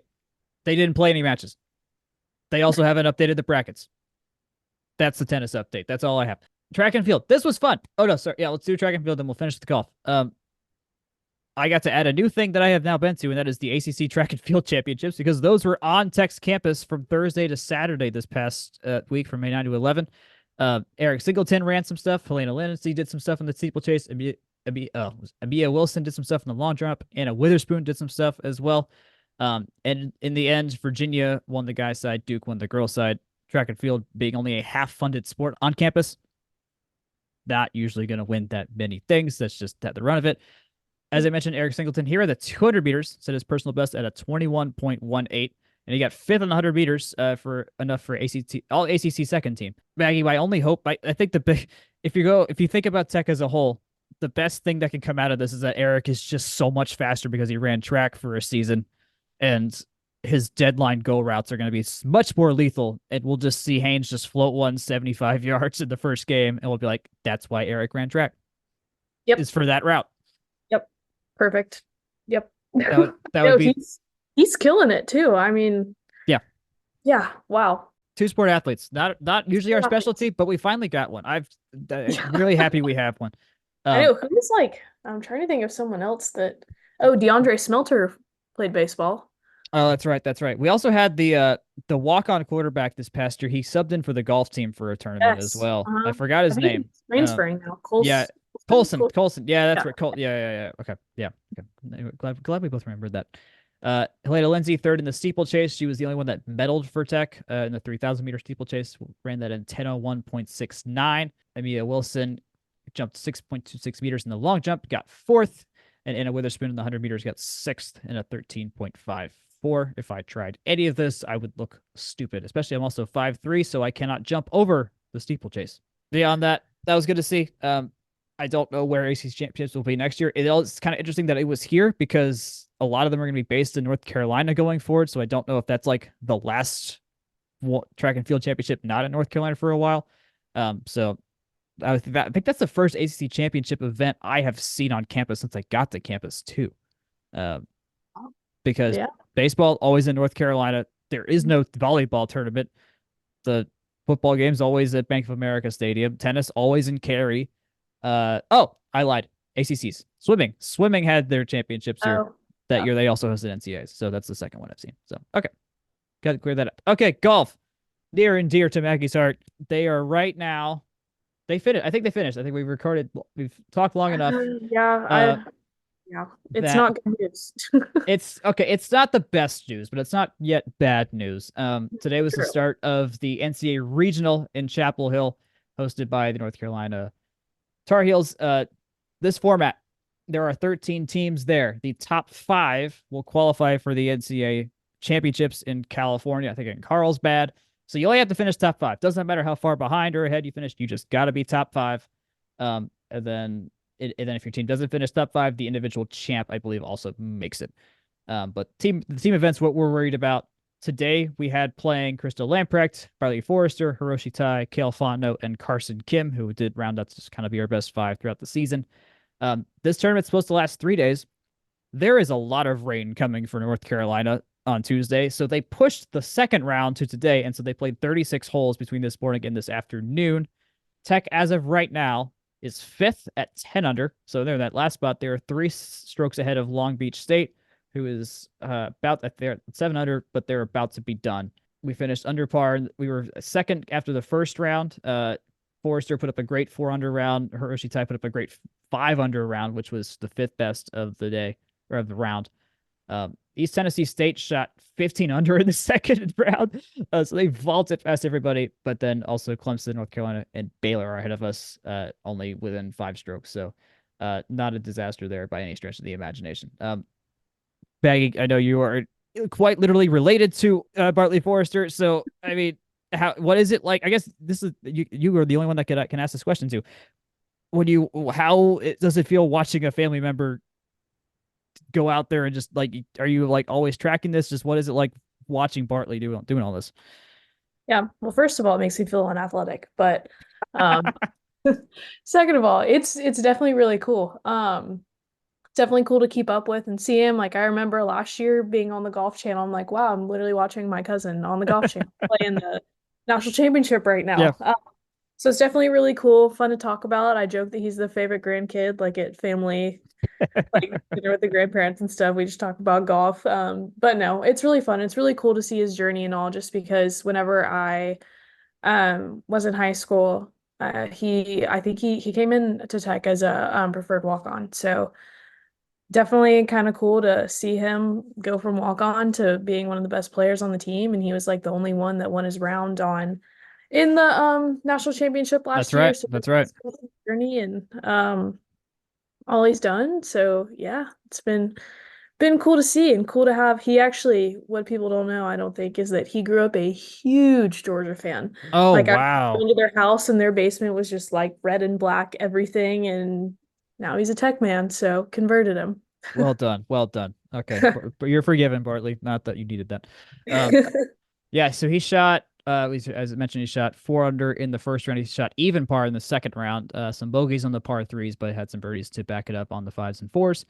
Speaker 1: They didn't play any matches. They also haven't updated the brackets. That's the tennis update. That's all I have. Track and field. This was fun. Oh, no, sorry. Yeah, let's do track and field, then we'll finish the golf. I got to add a new thing that I have now been to, and that is the ACC Track and Field Championships, because those were on Tech's campus from Thursday to Saturday this past week from May 9 to 11. Eric Singleton ran some stuff. Helena Lindsay did some stuff in the steeplechase. Amia Wilson did some stuff in the long jump. Anna Witherspoon did some stuff as well. And in the end, Virginia won the guys' side. Duke won the girls' side. Track and field being only a half-funded sport on campus, not usually going to win that many things. That's just the run of it. As I mentioned, Eric Singleton here at the 200 meters set his personal best at a 21.18, and he got fifth on the 100 meters for enough for all ACC second team. Maggie, my only hope, I think if you think about Tech as a whole, the best thing that can come out of this is that Eric is just so much faster because he ran track for a season, and his deadline go routes are going to be much more lethal, and we'll just see Haynes just float 175 yards in the first game, and we'll be like, that's why Eric ran track.
Speaker 2: Yep.
Speaker 1: Is for that route.
Speaker 2: Yep. Perfect. Yep.
Speaker 1: That would be.
Speaker 2: He's killing it too. I mean, yeah. Wow.
Speaker 1: Two-sport athletes, not usually our specialty, but we finally got one. I'm really happy we have one.
Speaker 2: I know who's I'm trying to think of someone else that. Oh, DeAndre Smelter played baseball.
Speaker 1: Oh, that's right. That's right. We also had the walk-on quarterback this past year. He subbed in for the golf team for a tournament as well. I forgot his name.
Speaker 2: Transferring now.
Speaker 1: Colson. Yeah, that's right. Yeah. Okay. Yeah. Okay. Glad we both remembered that. Helena Lindsay, third in the steeplechase. She was the only one that medaled for Tech in the 3,000 meter steeplechase. Ran that in 10:01.69. Amia Wilson jumped 6.26 meters in the long jump, got fourth. And Anna Witherspoon in the 100 meters got sixth in a 13.54. If I tried any of this, I would look stupid. Especially, I'm also 5'3", so I cannot jump over the steeplechase. Beyond that, that was good to see. I don't know where ACC championships will be next year. It's kind of interesting that it was here because a lot of them are going to be based in North Carolina going forward. So I don't know if that's like the last track and field championship not in North Carolina for a while. So I think that's the first ACC championship event I have seen on campus since I got to campus too. Because baseball always in North Carolina. There is no volleyball tournament. The football game's always at Bank of America Stadium. Tennis always in Cary. I lied. ACCs. Swimming had their championships here that year. They also hosted NCAAs. So that's the second one I've seen. So, okay. Got to clear that up. Okay, golf. Near and dear to Maggie's heart. They are right now. They finished. I think they finished. I think we've talked long enough.
Speaker 2: It's not good news.
Speaker 1: It's okay. It's not the best news, but it's not yet bad news. Today was the start of the NCAA Regional in Chapel Hill, hosted by the North Carolina Tar Heels. This format, there are 13 teams there. The top 5 will qualify for the NCAA championships in California. I think in Carlsbad. So you only have to finish top 5. Doesn't matter how far behind or ahead you finished. You just got to be top 5. And then if your team doesn't finish top 5, the individual champ, I believe, also makes it. But the team events, what we're worried about today, we had playing Crystal Lamprecht, Barley Forrester, Hiroshi Tai, Kale Fondo, and Carson Kim, who did round out to just kind of be our best 5 throughout the season. This tournament's supposed to last 3 days. There is a lot of rain coming for North Carolina on Tuesday, so they pushed the second round to today, and so they played 36 holes between this morning and this afternoon. Tech, as of right now, is 5th at 10 under, so they're in that last spot. They're 3 strokes ahead of Long Beach State, who is about at 7 under, but they're about to be done. We finished under par. We were second after the first round. Forrester put up a great 4-under round. Hiroshi Tai put up a great 5-under round, which was the 5th best of the day or of the round. East Tennessee State shot 15 under in the second round. So they vaulted past everybody, but then also Clemson, North Carolina, and Baylor are ahead of us, only within 5 strokes. So not a disaster there by any stretch of the imagination. Maggie, I know you are quite literally related to Bartley Forrester. So, I mean, what is it like? I guess this is you are the only one that can ask this question to. Does it feel watching a family member go out there and just like, are you like always tracking this? Just what is it like watching Bartley doing all this?
Speaker 2: Yeah. Well, first of all, it makes me feel unathletic, but second of all, it's definitely really cool. Definitely cool to keep up with and see him. Like I remember last year being on the Golf Channel. I'm like, wow, I'm literally watching my cousin on the Golf Channel playing the national championship right now.
Speaker 1: Yeah.
Speaker 2: So it's definitely really cool, fun to talk about. I joke that he's the favorite grandkid, like at family, like dinner with the grandparents and stuff. We just talk about golf. But no, it's really fun. It's really cool to see his journey and all, just because whenever I was in high school, I think he came in to Tech as a preferred walk-on. So definitely kind of cool to see him go from walk-on to being one of the best players on the team. And he was like the only one that won his round in the national championship last year. So
Speaker 1: That's right.
Speaker 2: Journey and all he's done. So yeah, it's been cool to see and cool to have. He actually, what people don't know, I don't think, is that he grew up a huge Georgia fan.
Speaker 1: Oh,
Speaker 2: like
Speaker 1: wow.
Speaker 2: I went to their house and their basement was just like red and black everything, and now he's a Tech man, so converted him.
Speaker 1: Well done. Okay, but you're forgiven, Bartley. Not that you needed that. Yeah, so he shot, as I mentioned, he shot 4 under in the first round. He shot even par in the second round. Some bogeys on the par 3s, but had some birdies to back it up on the 5s and 4s,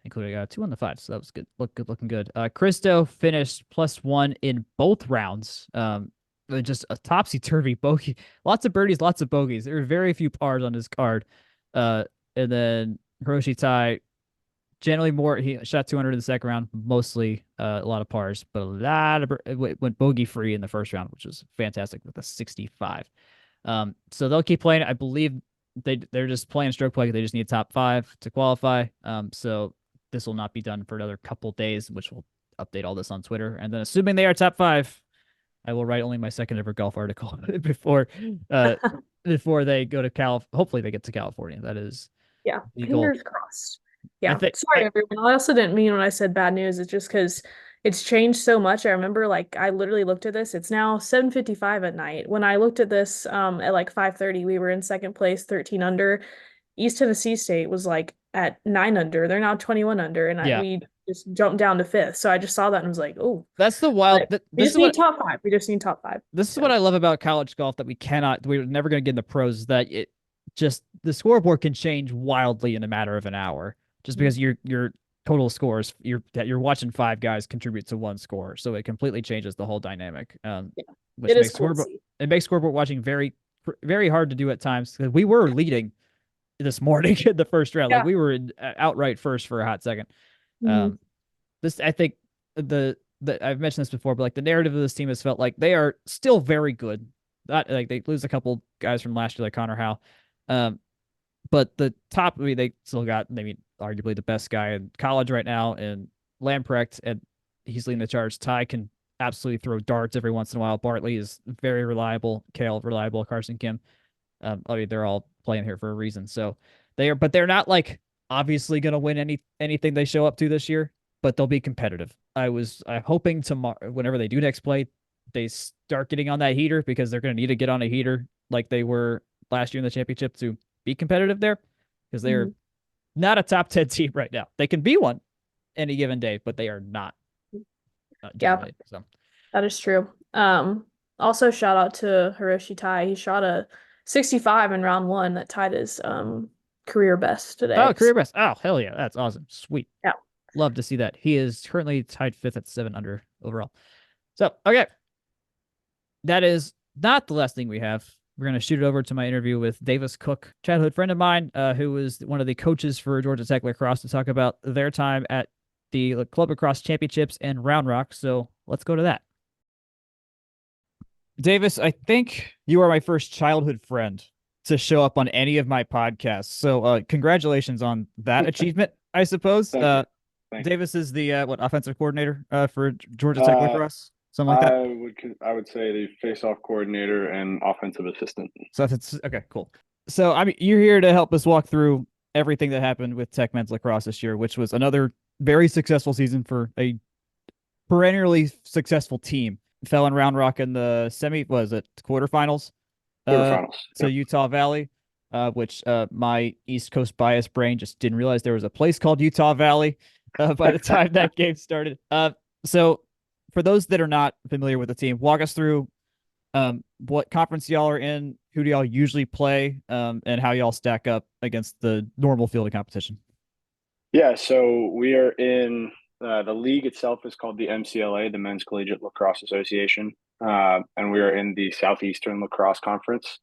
Speaker 1: including 2 on the 5s. So that was good. Looking good. Christo finished +1 in both rounds. Just a topsy-turvy bogey. Lots of birdies, lots of bogeys. There were very few pars on his card. And then Hiroshi Tai, generally more, he shot 200 in the second round, mostly a lot of pars, but a lot of went bogey free in the first round, which was fantastic with a 65. So they'll keep playing. I believe they're just playing stroke play. They just need top 5 to qualify. So this will not be done for another couple days, which we'll update all this on Twitter. And then assuming they are top 5, I will write only my second ever golf article before they go to hopefully they get to California. That is
Speaker 2: fingers crossed. Yeah, sorry everyone. I also didn't mean when I said bad news. It's just because it's changed so much. I remember, like, I literally looked at this. It's now 7:55 at night. When I looked at this at like 5:30, we were in second place, 13 under. East Tennessee State was like at 9 under. They're now 21 under, and we just jumped down to 5th. So I just saw that and was like, oh,
Speaker 1: that's the wild.
Speaker 2: We just need top 5. We just need top 5.
Speaker 1: This is what I love about college golf that we're never going to get in the pros, is that the scoreboard can change wildly in a matter of an hour. Just because your total scores, you're watching 5 guys contribute to 1 score, so it completely changes the whole dynamic. Which makes scoreboard watching very, very hard to do at times. Because we were leading this morning in the first round, like we were outright first for a hot second. This, I think, I've mentioned this before, but like the narrative of this team has felt like they are still very good. Not like they lose a couple guys from last year, like Connor Howe. But the top, I mean, they still got arguably the best guy in college right now, and Lamprecht, and he's leading the charge. Ty can absolutely throw darts every once in a while. Bartley is very reliable. Kale, reliable. Carson Kim. They're all playing here for a reason. So they're not like obviously going to win anything they show up to this year, but they'll be competitive. I'm hoping tomorrow, whenever they do next play, they start getting on that heater, because they're going to need to get on a heater like they were last year in the championship to be competitive there, because they're not a top 10 team right now. They can be one any given day, but they are not. So
Speaker 2: that is true. Also shout out to Hiroshi Tai. He shot a 65 in round 1 that tied his career best today.
Speaker 1: Oh, career best. Oh, hell yeah. That's awesome. Sweet.
Speaker 2: Yeah.
Speaker 1: Love to see that. He is currently tied 5th at 7 under overall. So, okay. That is not the last thing we have. We're going to shoot it over to my interview with Davis Cooke, childhood friend of mine, who was one of the coaches for Georgia Tech Lacrosse, to talk about their time at the Club Lacrosse Championships and Round Rock. So let's go to that. Davis, I think you are my first childhood friend to show up on any of my podcasts. So congratulations on that achievement, I suppose.
Speaker 4: Thank you. Thank you.
Speaker 1: Davis is the offensive coordinator for Georgia Tech lacrosse, something like that.
Speaker 4: I would say the faceoff coordinator and offensive assistant.
Speaker 1: So that's okay, cool. So I mean, you're here to help us walk through everything that happened with Tech men's lacrosse this year, which was another very successful season for a perennially successful team. Fell in Round Rock in the quarterfinals?
Speaker 4: Quarterfinals.
Speaker 1: To Utah Valley, which my East Coast bias brain just didn't realize there was a place called Utah Valley by the time that game started. So for those that are not familiar with the team, walk us through what conference y'all are in, who do y'all usually play, and how y'all stack up against the normal field of competition.
Speaker 4: Yeah, so we are in the league itself is called the MCLA, the Men's Collegiate Lacrosse Association, and we are in the Southeastern Lacrosse Conference.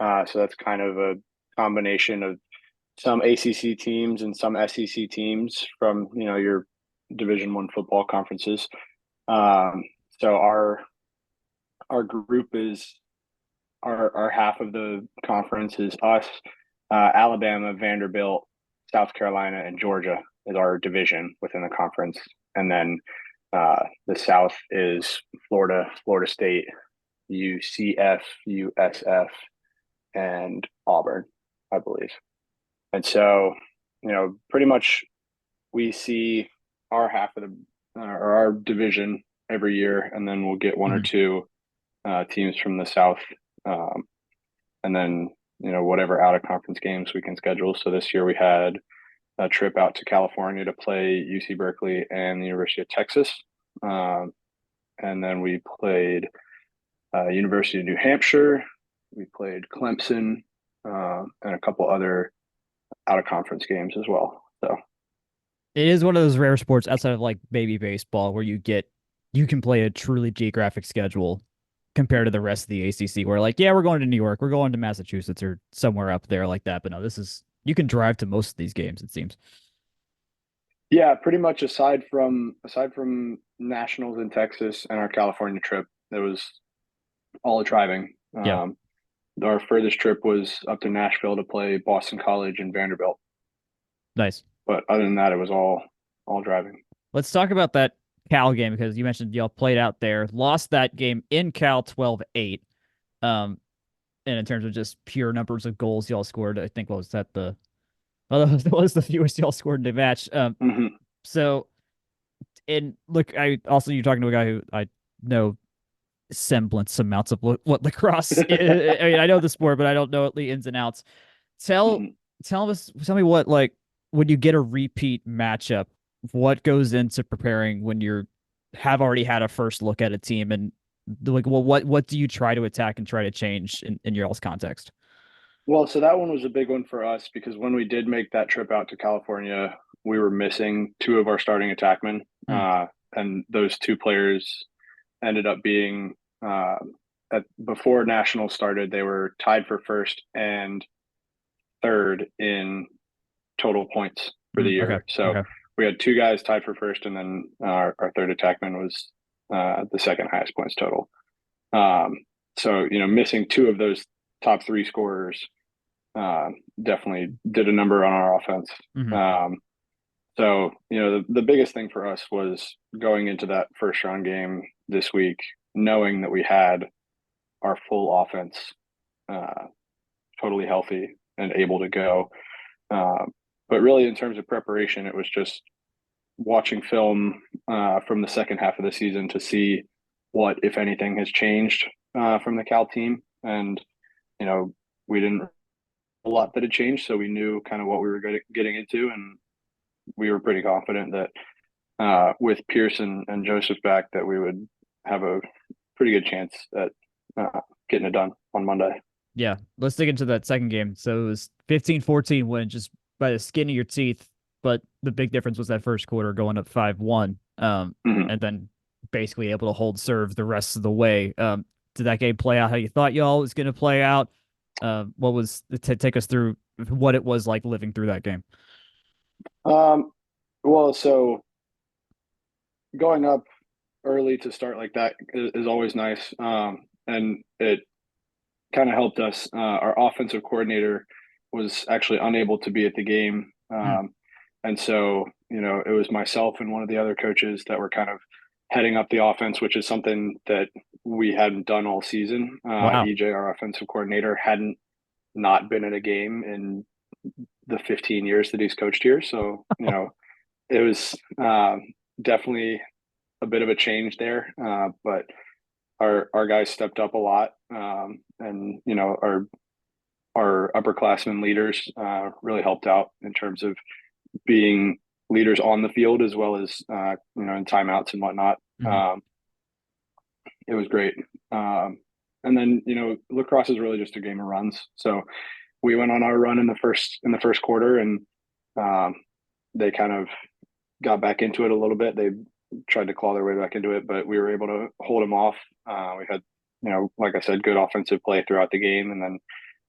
Speaker 4: So that's kind of a combination of some ACC teams and some SEC teams from your Division I football conferences. So our group is our half of the conference is us, Alabama, Vanderbilt, South Carolina, and Georgia is our division within the conference. And then the South is Florida, Florida State, UCF, USF, and Auburn, I believe. And so, pretty much we see our half of or our division every year, and then we'll get one or two teams from the South, and then whatever out of conference games we can schedule. So this year we had a trip out to California to play UC Berkeley and the University of Texas, and then we played University of New Hampshire. We played Clemson, and a couple other out of conference games as well. So
Speaker 1: it is one of those rare sports outside of like baby baseball where you can play a truly geographic schedule compared to the rest of the ACC, where like, yeah, we're going to New York, we're going to Massachusetts or somewhere up there like that. But no, you can drive to most of these games, it seems.
Speaker 4: Yeah, pretty much aside from nationals in Texas and our California trip, it was all driving.
Speaker 1: Yeah.
Speaker 4: Our furthest trip was up to Nashville to play Boston College and Vanderbilt.
Speaker 1: Nice.
Speaker 4: But other than that, it was all driving.
Speaker 1: Let's talk about that Cal game, because you mentioned y'all played out there, lost that game in Cal 12-8. And in terms of just pure numbers of goals y'all scored, I think that was the fewest y'all scored in the match. So, and look, you're talking to a guy who I know semblance amounts of what lacrosse is. I mean, I know the sport, but I don't know the ins and outs. Tell me what, like, when you get a repeat matchup, what goes into preparing when have already had a first look at a team, and like, well, what do you try to attack and try to change in your all's context?
Speaker 4: Well, so that one was a big one for us because when we did make that trip out to California, we were missing two of our starting attackmen, and those two players ended up being before nationals started, they were tied for first and third in total points for the year.
Speaker 1: Okay.
Speaker 4: We had two guys tied for first, and then our third attackman was the second highest points total. So missing two of those top three scorers definitely did a number on our offense. So the biggest thing for us was going into that first round game this week, knowing that we had our full offense totally healthy and able to go. But really, in terms of preparation, it was just watching film from the second half of the season to see what, if anything, has changed from the Cal team. And, we didn't a lot that had changed, so we knew kind of what we were getting into. And we were pretty confident that with Pearson and Joseph back, that we would have a pretty good chance at getting it done on Monday.
Speaker 1: Yeah, let's dig into that second game. So it was 15-14 win just by the skin of your teeth, but the big difference was that first quarter going up 5-1, and then basically able to hold serve the rest of the way. Did that game play out how you thought y'all was going to play out? What was take us through what it was like living through that game?
Speaker 4: Well, so going up early to start like that is always nice, and it kind of helped us. Our offensive coordinator was actually unable to be at the game. And so, it was myself and one of the other coaches that were kind of heading up the offense, which is something that we hadn't done all season.
Speaker 1: Wow.
Speaker 4: EJ, our offensive coordinator, hadn't not been at a game in the 15 years that he's coached here. So, it was definitely a bit of a change there. But our guys stepped up a lot. And, our upperclassmen leaders really helped out in terms of being leaders on the field as well as, in timeouts and whatnot. It was great. And then, lacrosse is really just a game of runs. So we went on our run in the first quarter, and they kind of got back into it a little bit. They tried to claw their way back into it, but we were able to hold them off. We had, like I said, good offensive play throughout the game. And then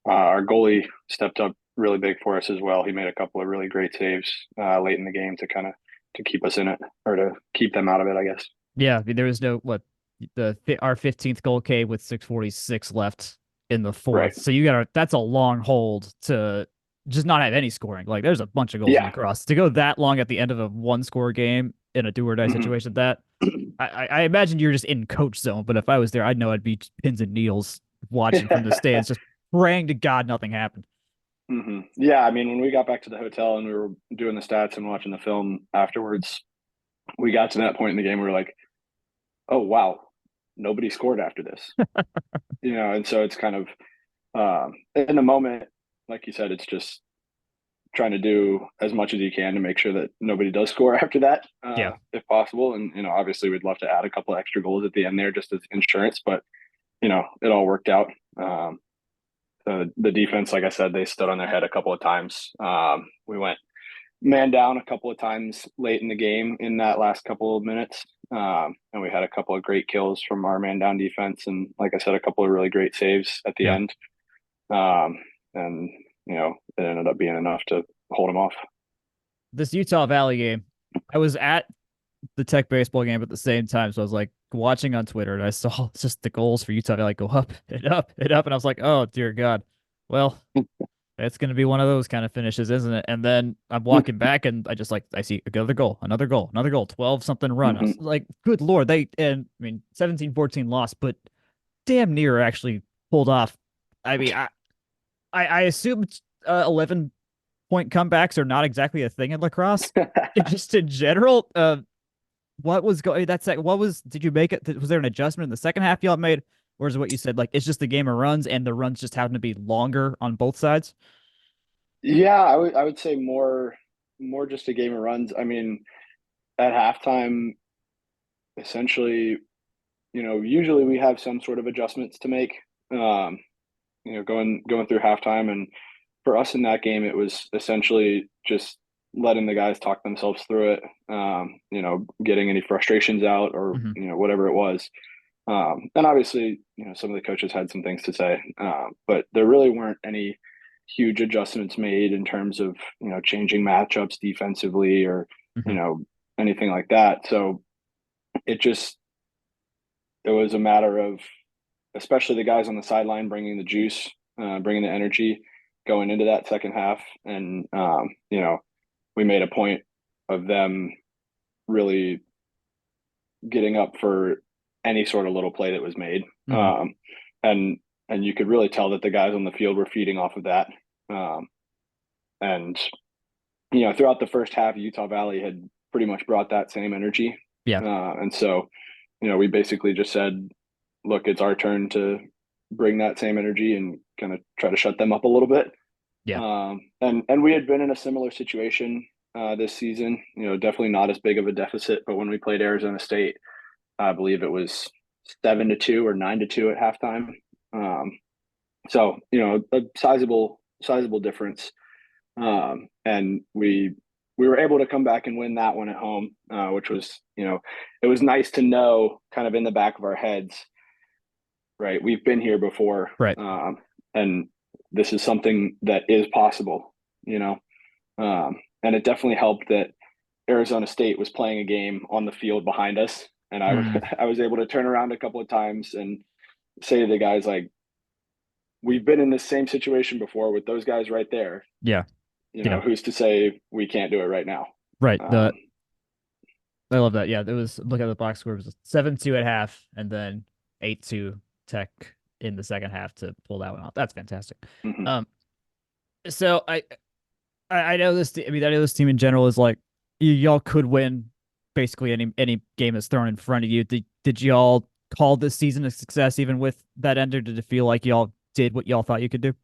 Speaker 4: our goalie stepped up really big for us as well. He made a couple of really great saves late in the game to keep us in it, or to keep them out of it, I guess.
Speaker 1: Yeah, I mean, there was no our 15th goal came with 6:46 left in the fourth.
Speaker 4: Right.
Speaker 1: So that's a long hold to just not have any scoring. Like, there's a bunch of goals in lacrosse. To go that long at the end of a one-score game in a do-or-die situation, that I imagine you're just in coach zone. But if I was there, I'd know I'd be pins and needles watching from the stands, just praying to God nothing happened.
Speaker 4: Yeah, I mean, when we got back to the hotel and we were doing the stats and watching the film afterwards, we got to that point in the game where we were like, oh, wow, nobody scored after this. And so it's kind of in the moment, like you said, it's just trying to do as much as you can to make sure that nobody does score after that, if possible. And, obviously we'd love to add a couple extra goals at the end there just as insurance, but, it all worked out. The defense, like I said, they stood on their head a couple of times. We went man down a couple of times late in the game in that last couple of minutes. And we had a couple of great kills from our man down defense. And like I said, a couple of really great saves at the end. And, it ended up being enough to hold them off.
Speaker 1: This Utah Valley game, I was at the Tech baseball game at the same time. So I was like watching on Twitter, and I saw just the goals for Utah Valley go up and up and up. And I was like, oh, dear God. Well, it's going to be one of those kind of finishes, isn't it? And then I'm walking back, and I see another goal, 12-something run. I was like, good Lord. 17-14 loss, but damn near actually pulled off. I mean, I assume 11-point comebacks are not exactly a thing in lacrosse. Just in general, what was going? Did you make it? Was there an adjustment in the second half y'all made? Or is it what you said, like, it's just a game of runs and the runs just happen to be longer on both sides?
Speaker 4: Yeah, I would say more just a game of runs. I mean, at halftime, essentially, usually we have some sort of adjustments to make, going through halftime. And for us in that game, it was essentially just letting the guys talk themselves through it, getting any frustrations out or, whatever it was. And obviously, some of the coaches had some things to say, but there really weren't any huge adjustments made in terms of, changing matchups defensively or, anything like that. So it was a matter of, especially the guys on the sideline, bringing the juice, bringing the energy going into that second half. And, we made a point of them really getting up for any sort of little play that was made. And you could really tell that the guys on the field were feeding off of that. And, throughout the first half, Utah Valley had pretty much brought that same energy. And so, we basically just said, look, it's our turn to bring that same energy and kind of try to shut them up a little bit. And we had been in a similar situation this season, definitely not as big of a deficit, but when we played Arizona State, I believe it was 7-2 or 9-2 at halftime. So, a sizable difference. And we were able to come back and win that one at home, which was, it was nice to know kind of in the back of our heads, right? We've been here before.
Speaker 1: Right.
Speaker 4: And this is something that is possible, and it definitely helped that Arizona State was playing a game on the field behind us. And I was able to turn around a couple of times and say to the guys, like, we've been in the same situation before with those guys right there.
Speaker 1: Yeah.
Speaker 4: Who's to say we can't do it right now?
Speaker 1: Right. I love that. Yeah, it was, look at the box score. It was 7-2 at half, and then 8-2 Tech in the second half to pull that one out. That's fantastic.
Speaker 4: Mm-hmm.
Speaker 1: So I know this. I know this team in general is like, y'all could win basically any game that's thrown in front of you. Did y'all call this season a success even with that end, or did it feel like y'all did what y'all thought you could do?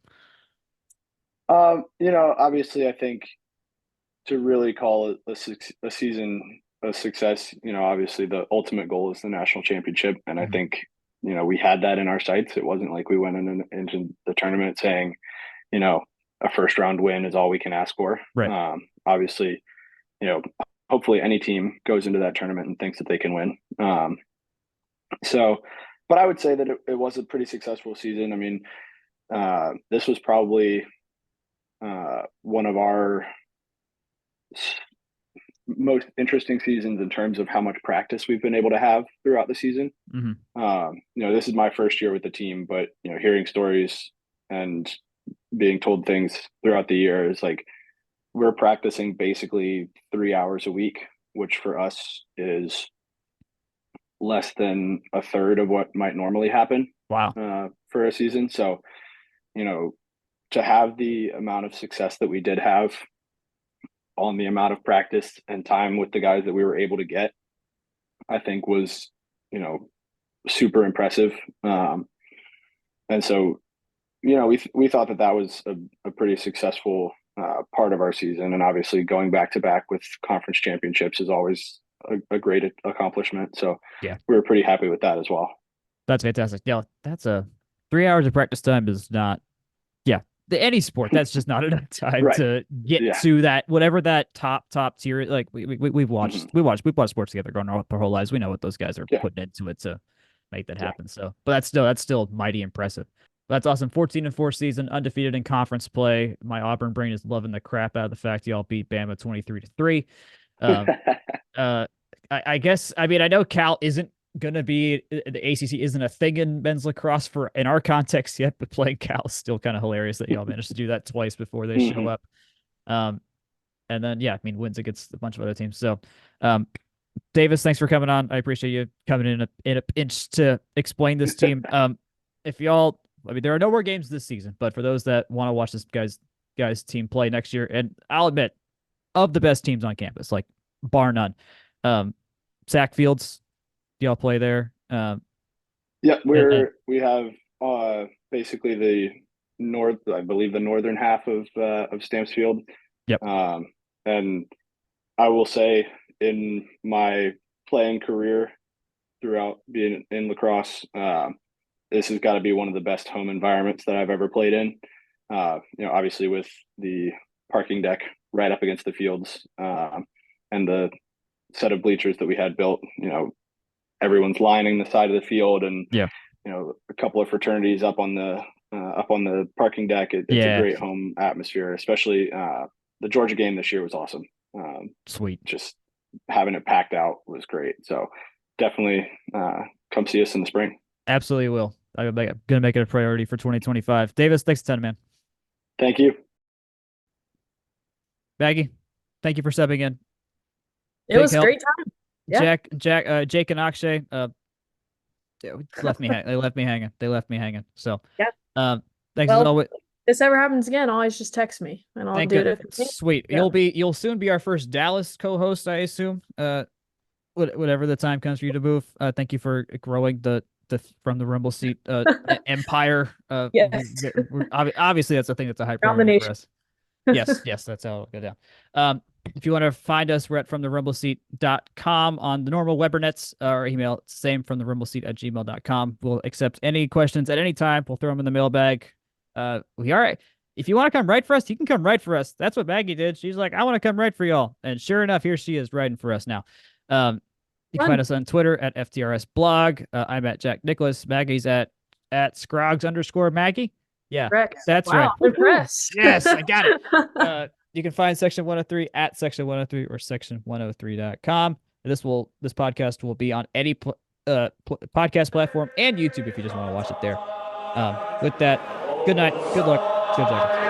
Speaker 4: Obviously, I think to really call it a season a success, obviously the ultimate goal is the national championship. And I think, we had that in our sights. It wasn't like we went into the tournament saying, a first round win is all we can ask for.
Speaker 1: Right.
Speaker 4: Obviously, hopefully any team goes into that tournament and thinks that they can win. But I would say that it was a pretty successful season. I mean, this was probably one of our most interesting seasons in terms of how much practice we've been able to have throughout the season.
Speaker 1: Mm-hmm.
Speaker 4: This is my first year with the team, but hearing stories and being told things throughout the year is like we're practicing basically 3 hours a week, which for us is less than a third of what might normally happen.
Speaker 1: Wow.
Speaker 4: For a season. So, to have the amount of success that we did have on the amount of practice and time with the guys that we were able to get, I think was, super impressive. And so, we thought that was a pretty successful part of our season. And obviously going back to back with conference championships is always a great accomplishment. So
Speaker 1: yeah,
Speaker 4: we were pretty happy with that as well.
Speaker 1: That's fantastic. Yeah, that's 3 hours of practice time is not, any sport, that's just not enough time
Speaker 4: Right.
Speaker 1: to get to that, whatever that top tier. Like we've watched, we watched sports together growing up our whole lives. We know what those guys are putting into it to make that happen. So, but that's still mighty impressive. That's awesome. 14-4 season, undefeated in conference play. My Auburn brain is loving the crap out of the fact y'all beat Bama 23-3. I guess, I know Cal isn't going to be, the ACC isn't a thing in men's lacrosse in our context yet, but playing Cal is still kind of hilarious that y'all managed to do that twice before they show up. And then, wins against a bunch of other teams. So, Davis, thanks for coming on. I appreciate you coming in a pinch to explain this team. If y'all, there are no more games this season, but for those that want to watch this guys team play next year, and I'll admit, of the best teams on campus, like bar none. Sac Fields, y'all play there?
Speaker 4: We have basically the northern half of Stamps Field.
Speaker 1: Yep.
Speaker 4: And I will say, in my playing career throughout being in lacrosse, this has got to be one of the best home environments that I've ever played in. Obviously with the parking deck right up against the fields, and the set of bleachers that we had built, everyone's lining the side of the field, and a couple of fraternities up on the parking deck. It's a great home atmosphere, especially the Georgia game this year was awesome.
Speaker 1: Sweet.
Speaker 4: Just having it packed out was great. So definitely come see us in the spring.
Speaker 1: Absolutely will. I'm gonna make it a priority for 2025. Davis, thanks a ton, man.
Speaker 4: Thank you.
Speaker 1: Maggie, thank you for stepping in.
Speaker 2: It was a great time. Yeah.
Speaker 1: Jake and Akshay, left me hanging. They left me hanging. So, thanks as always.
Speaker 2: If this ever happens again, always just text me and I'll do it.
Speaker 1: Sweet. Yeah. You'll soon be our first Dallas co-host, I assume. Whatever the time comes for you to move. Thank you for growing the from the rumble seat empire.
Speaker 2: Yes.
Speaker 1: Obviously that's a thing that's a high priority for us. Yes, that's how it'll go down. If you want to find us, we're at fromtherumbleseat.com on the normal Webernets. Our email, same, fromtherumbleseat@gmail.com. We'll accept any questions at any time. We'll throw them in the mailbag. We are. If you want to come write for us, you can come write for us. That's what Maggie did. She's like, I want to come write for y'all. And sure enough, here she is writing for us now. You can find us on Twitter at FTRSblog. I'm at Jack Nicholas. Maggie's at Scroggs_Maggie. Yeah,
Speaker 2: correct.
Speaker 1: That's
Speaker 2: right. Impressed.
Speaker 1: Yes, I got it. You can find Section 103 at Section 103 or section103.com. This podcast will be on any podcast platform and YouTube if you just want to watch it there. With that, Good night. Good luck. Go Jackets.